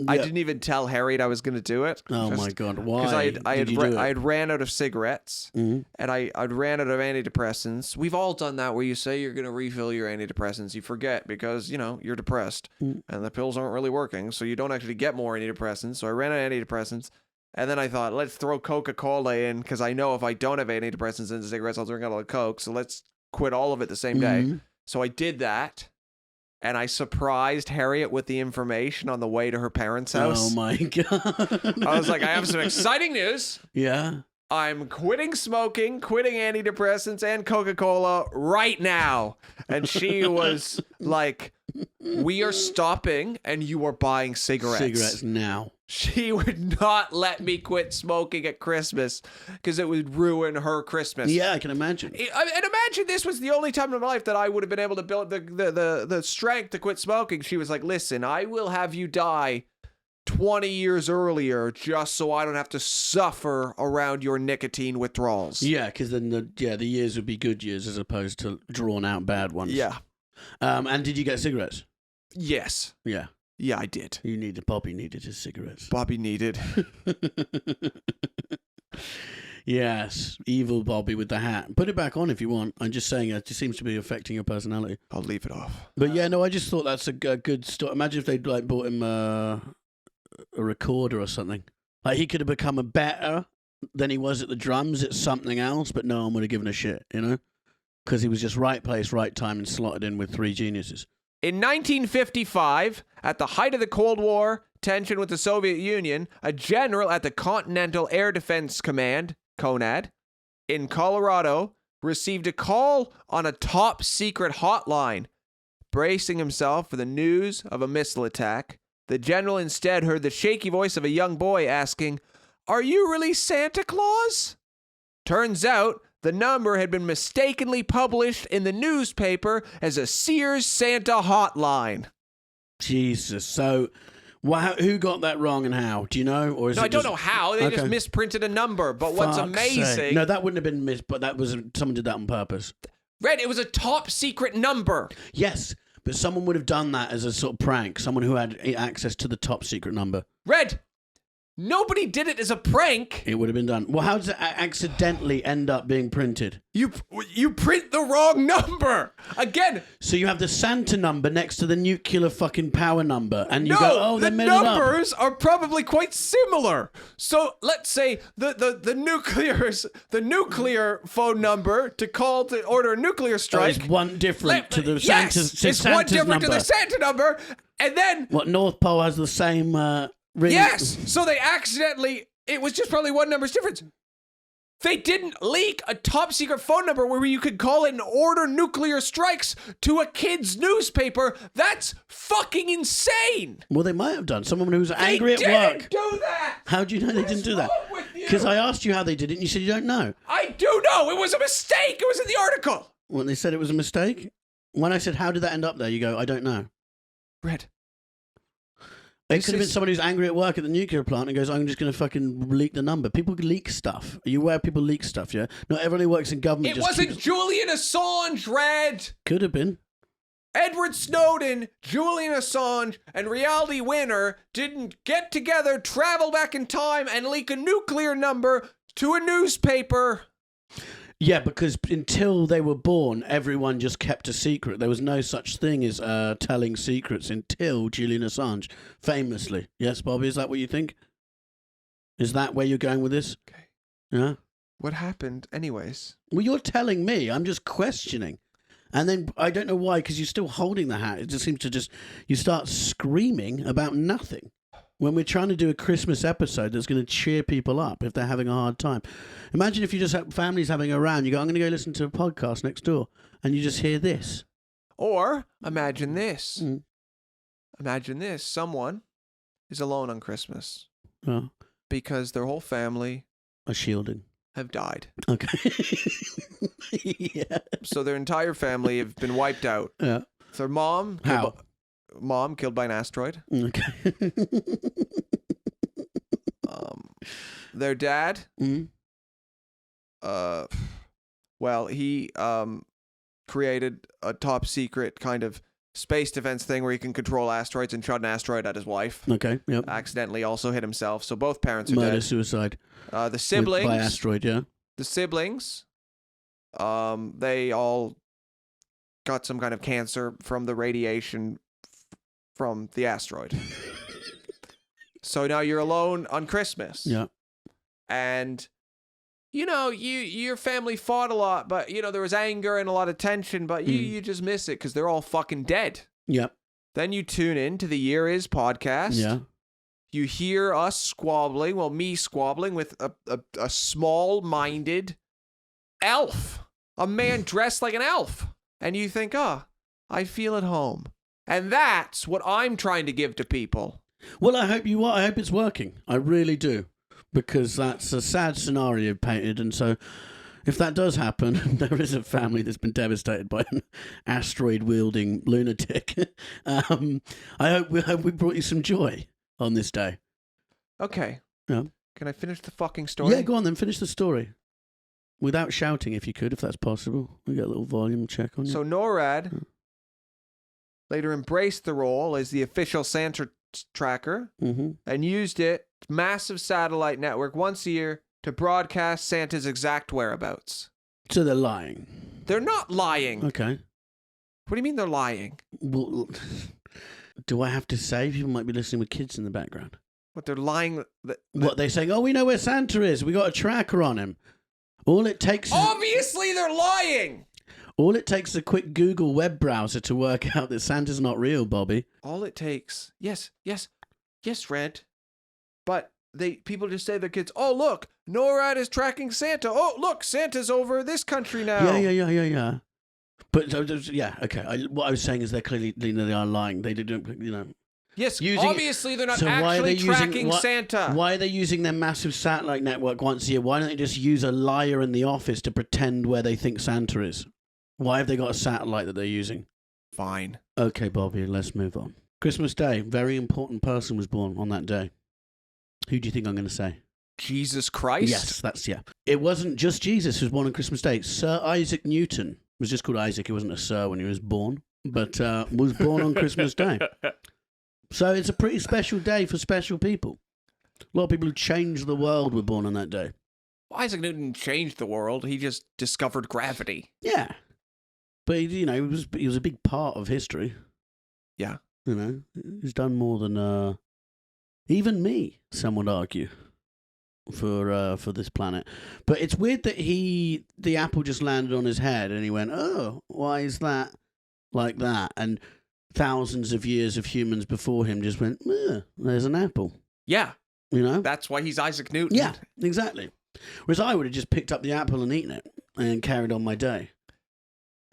I didn't even tell Harriet I was going to do it. Oh my God, why? Because I had ran out of cigarettes, and I'd ran out of antidepressants. We've all done that where you say you're going to refill your antidepressants. You forget because, you're depressed, and the pills aren't really working, so you don't actually get more antidepressants. So I ran out of antidepressants, and then I thought, let's throw Coca-Cola in, because I know if I don't have antidepressants and cigarettes, I'll drink a lot of Coke, so let's quit all of it the same day. So I did that. And I surprised Harriet with the information on the way to her parents' house. Oh, my God. I was like, I have some exciting news. Yeah. I'm quitting smoking, quitting antidepressants, and Coca-Cola right now. And she was like, we are stopping, and you are buying cigarettes. Cigarettes now. She would not let me quit smoking at Christmas because it would ruin her Christmas. Yeah, I can imagine. And imagine this was the only time in my life that I would have been able to build the strength to quit smoking. She was like, listen, I will have you die 20 years earlier just so I don't have to suffer around your nicotine withdrawals. Yeah, because then the years would be good years as opposed to drawn out bad ones. Yeah. And did you get cigarettes? Yes. Yeah. Yeah, I did. Bobby needed his cigarettes. Bobby needed. Yes, evil Bobby with the hat. Put it back on if you want. I'm just saying it just seems to be affecting your personality. I'll leave it off. But yeah, no, I just thought that's a good story. Imagine if they'd bought him a recorder or something. Like he could have become a better than he was at the drums at something else, but no one would have given a shit, because he was just right place, right time, and slotted in with three geniuses. In 1955, at the height of the Cold War tension with the Soviet Union, a general at the Continental Air Defense Command, CONAD, in Colorado, received a call on a top-secret hotline. Bracing himself for the news of a missile attack, the general instead heard the shaky voice of a young boy asking, "Are you really Santa Claus?" Turns out, the number had been mistakenly published in the newspaper as a Sears Santa hotline. Jesus. So, who got that wrong and how? Do you know? Or is I don't know how. They just misprinted a number. But what's amazing... Sake. No, that wouldn't have been but someone did that on purpose. Red, it was a top secret number. Yes, but someone would have done that as a sort of prank. Someone who had access to the top secret number. Red! Nobody did it as a prank. It would have been done. Well, how does it accidentally end up being printed? You print the wrong number. Again. So you have the Santa number next to the nuclear fucking power number. And you go, oh, they made it up. The numbers are probably quite similar. So let's say the nuclear phone number to call to order a nuclear strike. Is one different to the Santa's number. It's one different to the Santa number. And then. What, North Pole has the same... ring? Yes! So they accidentally... It was just probably one number's difference. They didn't leak a top secret phone number where you could call it and order nuclear strikes to a kid's newspaper. That's fucking insane! Well, they might have done. Someone who's angry at work. They didn't do that! How do you know they didn't do that? Because I asked you how they did it, and you said you don't know. I do know. It was a mistake. It was in the article. When they said it was a mistake? When I said, how did that end up there? You go, I don't know. Red. It could have been someone who's angry at work at the nuclear plant and goes, I'm just going to fucking leak the number. People leak stuff. Are you aware people leak stuff, yeah? Not everyone who works in government It wasn't Julian Assange, Red. Could have been. Edward Snowden, Julian Assange, and Reality Winner didn't get together, travel back in time, and leak a nuclear number to a newspaper. Yeah, because until they were born, everyone just kept a secret. There was no such thing as telling secrets until Julian Assange, famously. Yes, Bobby, is that what you think? Is that where you're going with this? Okay. Yeah? What happened anyways? Well, you're telling me. I'm just questioning. And then, I don't know why, because you're still holding the hat. It just seems to you start screaming about nothing. When we're trying to do a Christmas episode that's going to cheer people up if they're having a hard time. Imagine if you just have families having a round. You go, I'm going to go listen to a podcast next door. And you just hear this. Or imagine this. Imagine this. Someone is alone on Christmas. Oh. Because their whole family are shielding. Have died. Okay. Yeah. So their entire family have been wiped out. Yeah. Their mom... How? Mom killed by an asteroid. Okay. Their dad, well, he created a top secret kind of space defense thing where he can control asteroids and shot an asteroid at his wife. Okay, yep. Accidentally also hit himself. So both parents are Murder, dead. suicide. The siblings. By asteroid, yeah. The siblings, they all got some kind of cancer from the radiation from the asteroid. So now you're alone on Christmas. Yeah. And, you know, your family fought a lot, but, you know, there was anger and a lot of tension, but you just miss it because they're all fucking dead. Yep. Then you tune in to the Year Is podcast. Yeah. You hear us squabbling, well, me squabbling with a small-minded elf. A man dressed like an elf. And you think, I feel at home. And that's what I'm trying to give to people. Well, I hope I hope it's working. I really do. Because that's a sad scenario painted. And so if that does happen, there is a family that's been devastated by an asteroid-wielding lunatic. I hope we brought you some joy on this day. Okay. Yeah. Can I finish the fucking story? Yeah, go on then. Finish the story. Without shouting, if you could, if that's possible. We get a little volume check on you. So NORAD later embraced the role as the official Santa tracker and used it, massive satellite network, once a year to broadcast Santa's exact whereabouts. So they're lying. They're not lying. Okay. What do you mean they're lying? Well, do I have to say? People might be listening with kids in the background. What, they're lying? What, they're saying, we know where Santa is. We got a tracker on him. All it takes is... Obviously they're lying! All it takes is a quick Google web browser to work out that Santa's not real, Bobby. All it takes... Yes, Red. But people just say to their kids, oh, look, NORAD is tracking Santa. Oh, look, Santa's over this country now. Yeah. But, yeah, okay. What I was saying is they clearly they are lying. They don't, you know... Yes, obviously they're not actually tracking Santa. Why are they using their massive satellite network once a year? Why don't they just use a liar in the office to pretend where they think Santa is? Why have they got a satellite that they're using? Fine. Okay, Bobby, let's move on. Christmas Day, very important person was born on that day. Who do you think I'm going to say? Jesus Christ? Yes, yeah. It wasn't just Jesus who was born on Christmas Day. Sir Isaac Newton was just called Isaac. He wasn't a sir when he was born, but was born on Christmas Day. So it's a pretty special day for special people. A lot of people who changed the world were born on that day. Well, Isaac Newton changed the world. He just discovered gravity. Yeah. But, you know, he was a big part of history. Yeah. You know, he's done more than even me, some would argue, for this planet. But it's weird that the apple just landed on his head and he went, oh, why is that like that? And thousands of years of humans before him just went, there's an apple. Yeah. You know? That's why he's Isaac Newton. Yeah, exactly. Whereas I would have just picked up the apple and eaten it and carried on my day.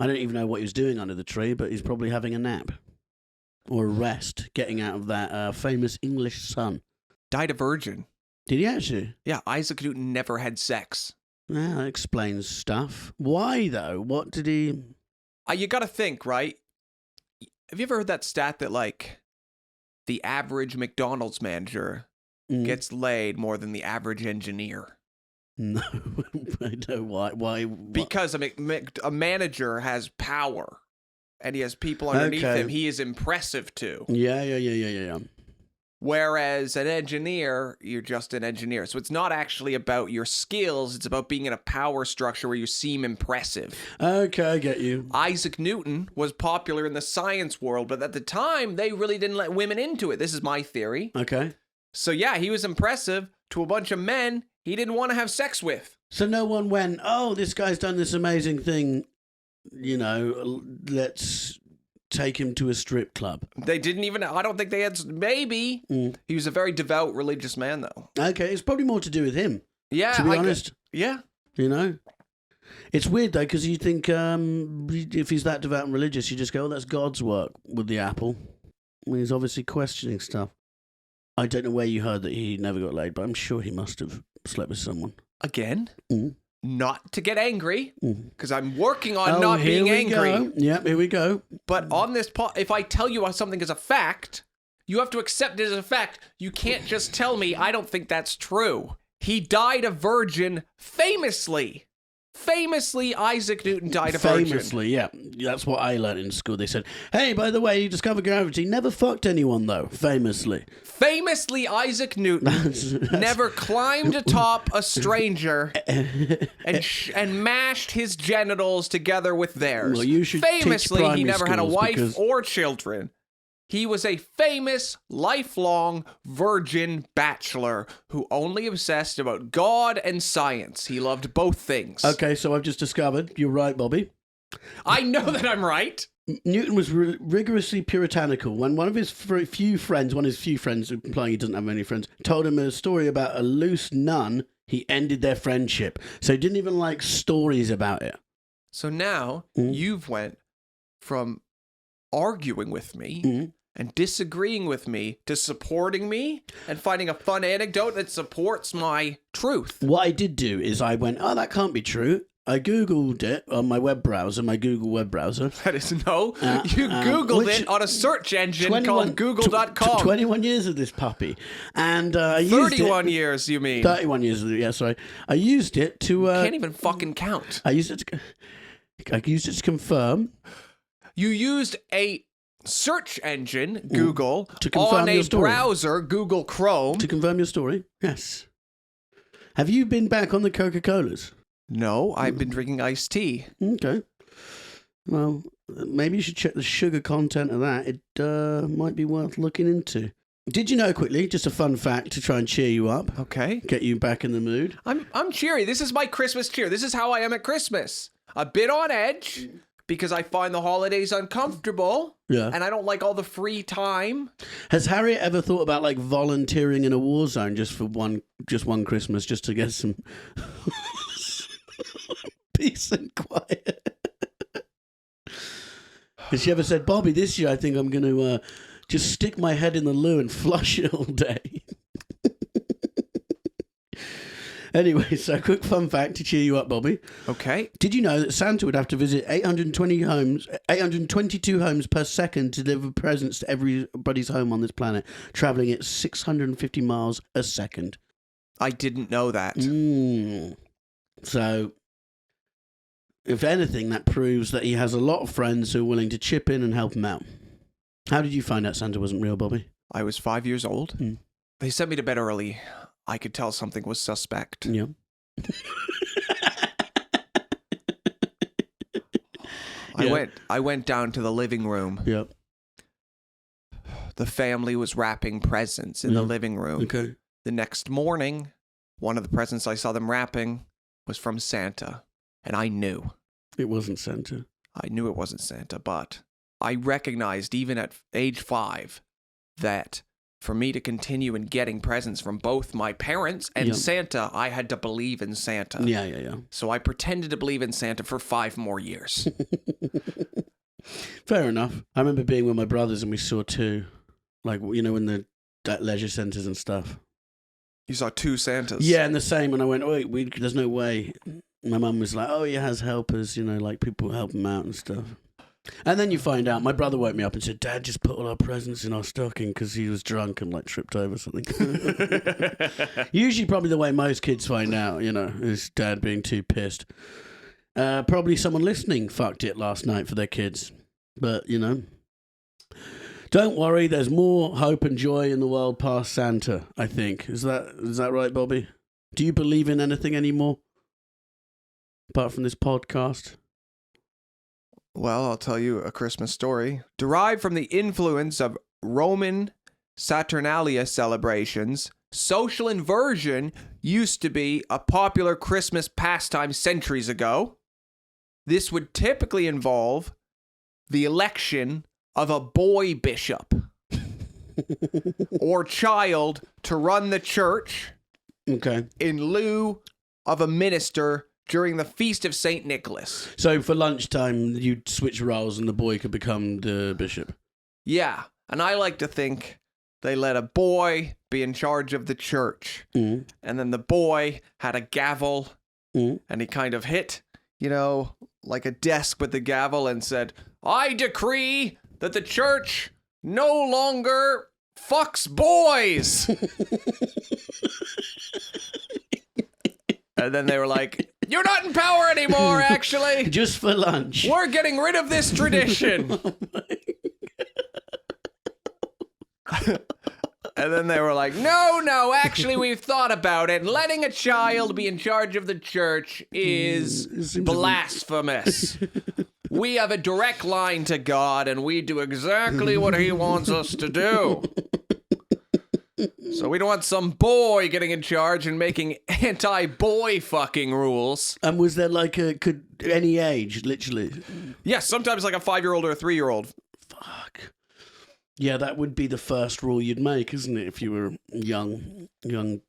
I don't even know what he was doing under the tree, but he's probably having a nap. Or a rest, getting out of that famous English sun. Died a virgin. Did he actually? Yeah, Isaac Newton never had sex. Yeah, that explains stuff. Why, though? What did he... You got to think, right? Have you ever heard that stat that, like, the average McDonald's manager gets laid more than the average engineer? No, I don't. Why? Because a manager has power, and he has people underneath him. He is impressive to. Yeah. Whereas an engineer, you're just an engineer. So it's not actually about your skills. It's about being in a power structure where you seem impressive. Okay, I get you. Isaac Newton was popular in the science world, but at the time, they really didn't let women into it. This is my theory. Okay. So yeah, he was impressive to a bunch of men he didn't want to have sex with. So no one went, oh, this guy's done this amazing thing, let's take him to a strip club. They didn't even, I don't think they had, maybe. He was a very devout religious man, though. Okay, it's probably more to do with him. Yeah. To be honest. Yeah. It's weird, though, because you think if he's that devout and religious, you just go, oh, that's God's work with the apple. I mean, he's obviously questioning stuff. I don't know where you heard that he never got laid, but I'm sure he must have slept with someone. Again? Not to get angry, because I'm working on not being angry. Yep, here we go. But on this if I tell you something is a fact, you have to accept it as a fact. You can't just tell me I don't think that's true. He died a virgin famously. Famously, Isaac Newton died a virgin. Famously, yeah. That's what I learned in school. They said, hey, by the way, you discovered gravity. Never fucked anyone, though. Famously. Famously, Isaac Newton never climbed atop a stranger and mashed his genitals together with theirs. Well, you should Famously, teach he never had a wife because... or children. He was a famous, lifelong virgin bachelor who only obsessed about God and science. He loved both things. Okay, so I've just discovered, you're right, Bobby. I know that I'm right. Newton was rigorously puritanical. When one of his few friends, implying he doesn't have many friends, told him a story about a loose nun, he ended their friendship. So he didn't even like stories about it. So now you've went from arguing with me and disagreeing with me to supporting me and finding a fun anecdote that supports my truth. What I did do is I went, oh, that can't be true. I Googled it on my web browser, my Google web browser. That is you Googled it on a search engine called Google.com. 21 years of this puppy. And I used 31 years, you mean? 31 years, yeah, sorry. I used it to... can't even fucking count. I used it to confirm. You used a search engine, Google, to confirm on a your story. browser, Google Chrome. To confirm your story, yes. Have you been back on the Coca-Colas? No, I've been drinking iced tea. Okay. Well, maybe you should check the sugar content of that. It might be worth looking into. Did you know, quickly, just a fun fact to try and cheer you up? Okay. Get you back in the mood. I'm cheery. This is my Christmas cheer. This is how I am at Christmas. A bit on edge. Because I find the holidays uncomfortable. Yeah. And I don't like all the free time. Has Harriet ever thought about like volunteering in a war zone just for one Christmas, just to get some peace and quiet? Has she ever said, Bobby, this year I think I'm going to just stick my head in the loo and flush it all day? Anyway, so quick fun fact to cheer you up, Bobby. Okay. Did you know that Santa would have to visit 822 homes per second to deliver presents to everybody's home on this planet, traveling at 650 miles a second? I didn't know that. So, if anything, that proves that he has a lot of friends who are willing to chip in and help him out. How did you find out Santa wasn't real, Bobby? I was 5 years old. They sent me to bed early. I could tell something was suspect. Yeah. I went down to the living room. Yep. The family was wrapping presents in the living room. Okay. The next morning, one of the presents I saw them wrapping was from Santa. And I knew. It wasn't Santa. I knew it wasn't Santa, but I recognized even at age 5 that for me to continue in getting presents from both my parents and Santa, I had to believe in Santa. Yeah. So I pretended to believe in Santa for 5 more years. Fair enough. I remember being with my brothers and we saw 2, like, in the leisure centres and stuff. You saw 2 Santas. Yeah, and the same. And I went, wait, there's no way. My mum was like, oh, he has helpers, like people help him out and stuff. And then you find out, my brother woke me up and said, Dad just put all our presents in our stocking because he was drunk and tripped over something. Usually probably the way most kids find out, is Dad being too pissed. Probably someone listening fucked it last night for their kids. But, don't worry, there's more hope and joy in the world past Santa, I think. Is that right, Bobby? Do you believe in anything anymore? Apart from this podcast? Well, I'll tell you a Christmas story. Derived from the influence of Roman Saturnalia celebrations, social inversion used to be a popular Christmas pastime centuries ago. This would typically involve the election of a boy bishop or child to run the church in lieu of a minister during the Feast of St. Nicholas. So for lunchtime, you'd switch roles and the boy could become the bishop. Yeah, and I like to think they let a boy be in charge of the church. And then the boy had a gavel and he kind of hit, like a desk with the gavel and said, I decree that the church no longer fucks boys. And then they were like, you're not in power anymore, actually. Just for lunch. We're getting rid of this tradition. And then they were like, no, actually, we've thought about it. Letting a child be in charge of the church is blasphemous. We have a direct line to God, and we do exactly what he wants us to do. So we don't want some boy getting in charge and making anti-boy fucking rules. And was there could any age, literally? Yes, sometimes like a 5-year-old or a 3-year-old. Fuck. Yeah, that would be the first rule you'd make, isn't it, if you were a young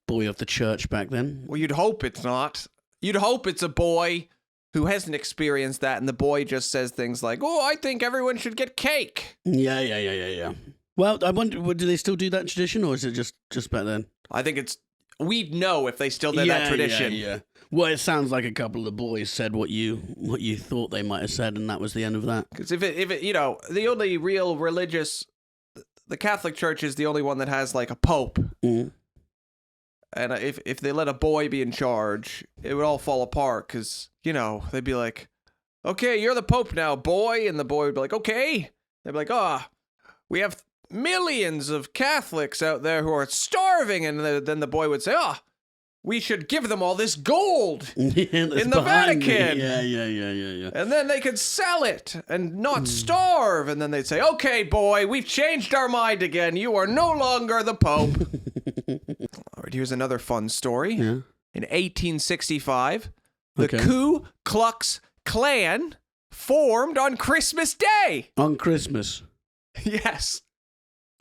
boy of the church back then? Well, you'd hope it's not. You'd hope it's a boy who hasn't experienced that, and the boy just says things like, oh, I think everyone should get cake. Yeah. Well, I wonder, do they still do that tradition, or is it just back then? I think we'd know if they still did that tradition. Yeah. Well, it sounds like a couple of the boys said what you thought they might have said, and that was the end of that. Because if it the only real religious, the Catholic Church is the only one that has like a pope. And if they let a boy be in charge, it would all fall apart because, they'd be like, okay, you're the pope now, boy. And the boy would be like, okay. They'd be like, we have millions of Catholics out there who are starving. And then the boy would say, we should give them all this gold in the Vatican. Yeah. And then they could sell it and not starve. And then they'd say, okay, boy, we've changed our mind again. You are no longer the Pope. All right, here's another fun story. Yeah. In 1865, the Ku Klux Klan formed on Christmas Day. On Christmas? Yes.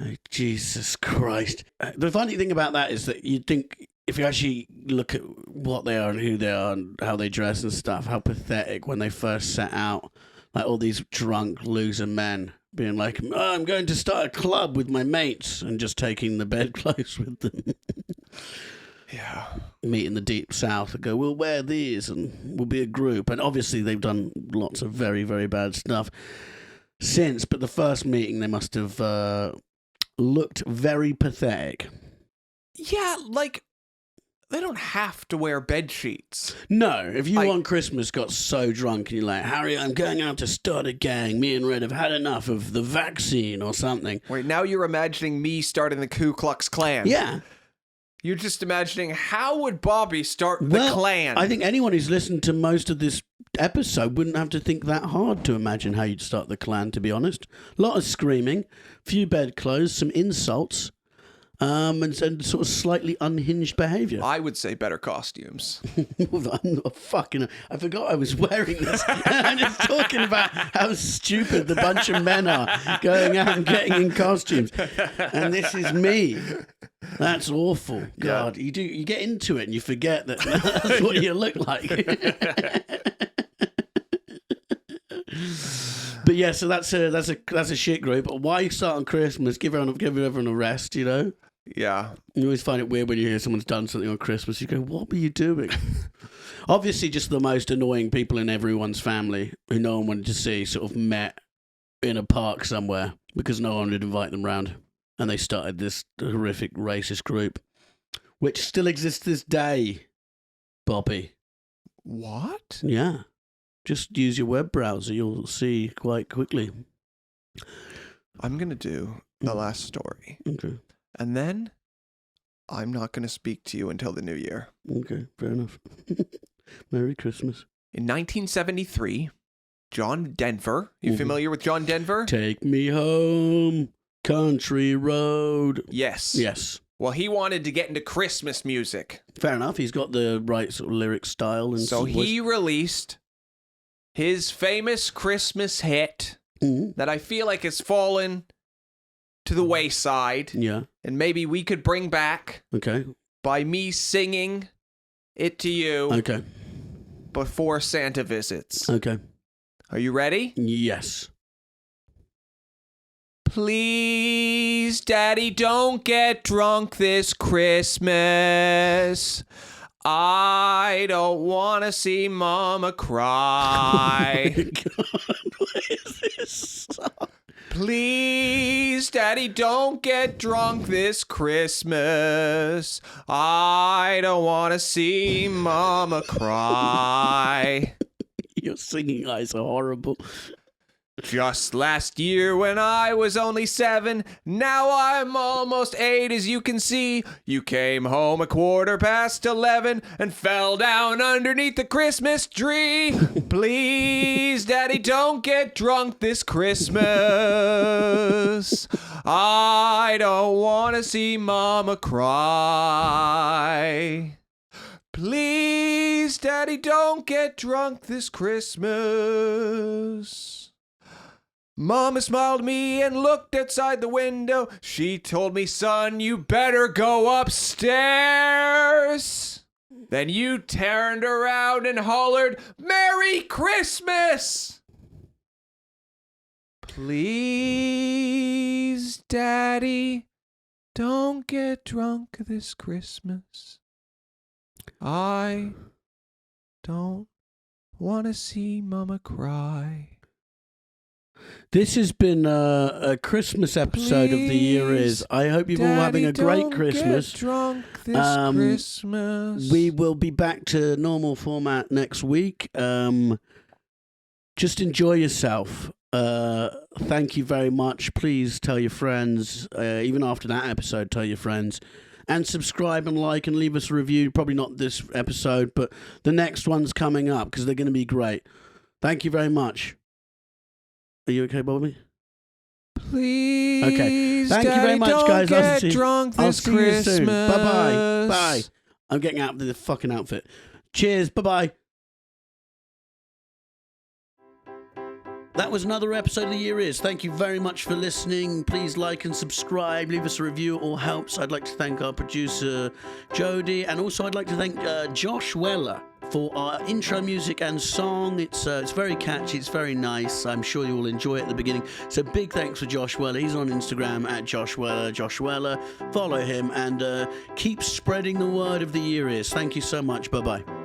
Oh, Jesus Christ. The funny thing about that is that you'd think, if you actually look at what they are and who they are and how they dress and stuff, how pathetic when they first set out, like all these drunk loser men being like, I'm going to start a club with my mates, and just taking the bedclothes with them. Yeah. Meet in the deep south and go, we'll wear these and we'll be a group. And obviously they've done lots of very, very bad stuff since, but the first meeting they must have looked very pathetic. Yeah, they don't have to wear bed sheets. No, if you on Christmas got so drunk and you're like, Harry, I'm going out to start a gang. Me and Red have had enough of the vaccine or something. Wait, now you're imagining me starting the Ku Klux Klan. Yeah. You're just imagining, how would Bobby start the Klan? I think anyone who's listened to most of this episode wouldn't have to think that hard to imagine how you'd start the Klan, to be honest. A lot of screaming, few bedclothes, some insults. And sort of slightly unhinged behaviour. I would say better costumes. I'm not fucking... I forgot I was wearing this. I'm just talking about how stupid the bunch of men are going out and getting in costumes. And this is me. That's awful. God, yeah. You get into it and you forget that that's what you look like. But yeah, so that's a shit group. Why start on Christmas? Give everyone a rest, Yeah. You always find it weird when you hear someone's done something on Christmas. You go, what were you doing? Obviously, just the most annoying people in everyone's family who no one wanted to see sort of met in a park somewhere because no one would invite them round. And they started this horrific racist group, which still exists this day, Bobby. What? Yeah. Just use your web browser. You'll see quite quickly. I'm going to do the last story. Okay. And then I'm not going to speak to you until the new year. Okay, fair enough. Merry Christmas. In 1973, John Denver. You familiar with John Denver? Take me home, country road. Yes. Yes. Well, he wanted to get into Christmas music. Fair enough. He's got the right sort of lyric style. And so he released his famous Christmas hit that I feel like has fallen to the wayside. Yeah. And maybe we could bring back. Okay. By me singing it to you. Okay. Before Santa visits. Okay. Are you ready? Yes. Please, Daddy, don't get drunk this Christmas. I don't want to see Mama cry. Oh my God, what is this song? Please, Daddy, don't get drunk this Christmas. I don't want to see Mama cry. Your singing eyes are horrible. Just last year when I was only 7, now I'm almost 8 as you can see. You came home 11:15 and fell down underneath the Christmas tree. Please, Daddy, don't get drunk this Christmas. I don't want to see Mama cry. Please, Daddy, don't get drunk this Christmas. Mama smiled at me and looked outside the window. She told me, son, you better go upstairs. Then you turned around and hollered, Merry Christmas! Please, Daddy, don't get drunk this Christmas. I don't want to see Mama cry. This has been a Christmas episode of The Year Is. I hope you're all having a great Christmas. Get drunk this Christmas. We will be back to normal format next week. Just enjoy yourself. Thank you very much. Please tell your friends. Even after that episode, tell your friends. And subscribe and like and leave us a review. Probably not this episode, but the next one's coming up because they're going to be great. Thank you very much. Are you okay, Bobby? Please, okay. Thank you very much, don't guys. Get drunk this I'll see Christmas. you soon. Bye-bye. Bye. I'm getting out of the fucking outfit. Cheers. Bye-bye. That was another episode of The Year Is. Thank you very much for listening. Please like and subscribe. Leave us a review. It all helps. I'd like to thank our producer, Jody. And also I'd like to thank Josh Weller for our intro music and song. It's very catchy. It's very nice. I'm sure you will enjoy it at the beginning. So big thanks for Josh Weller. He's on Instagram at Josh Weller. Josh Weller. Follow him and keep spreading the word of The Year Is. Thank you so much. Bye-bye.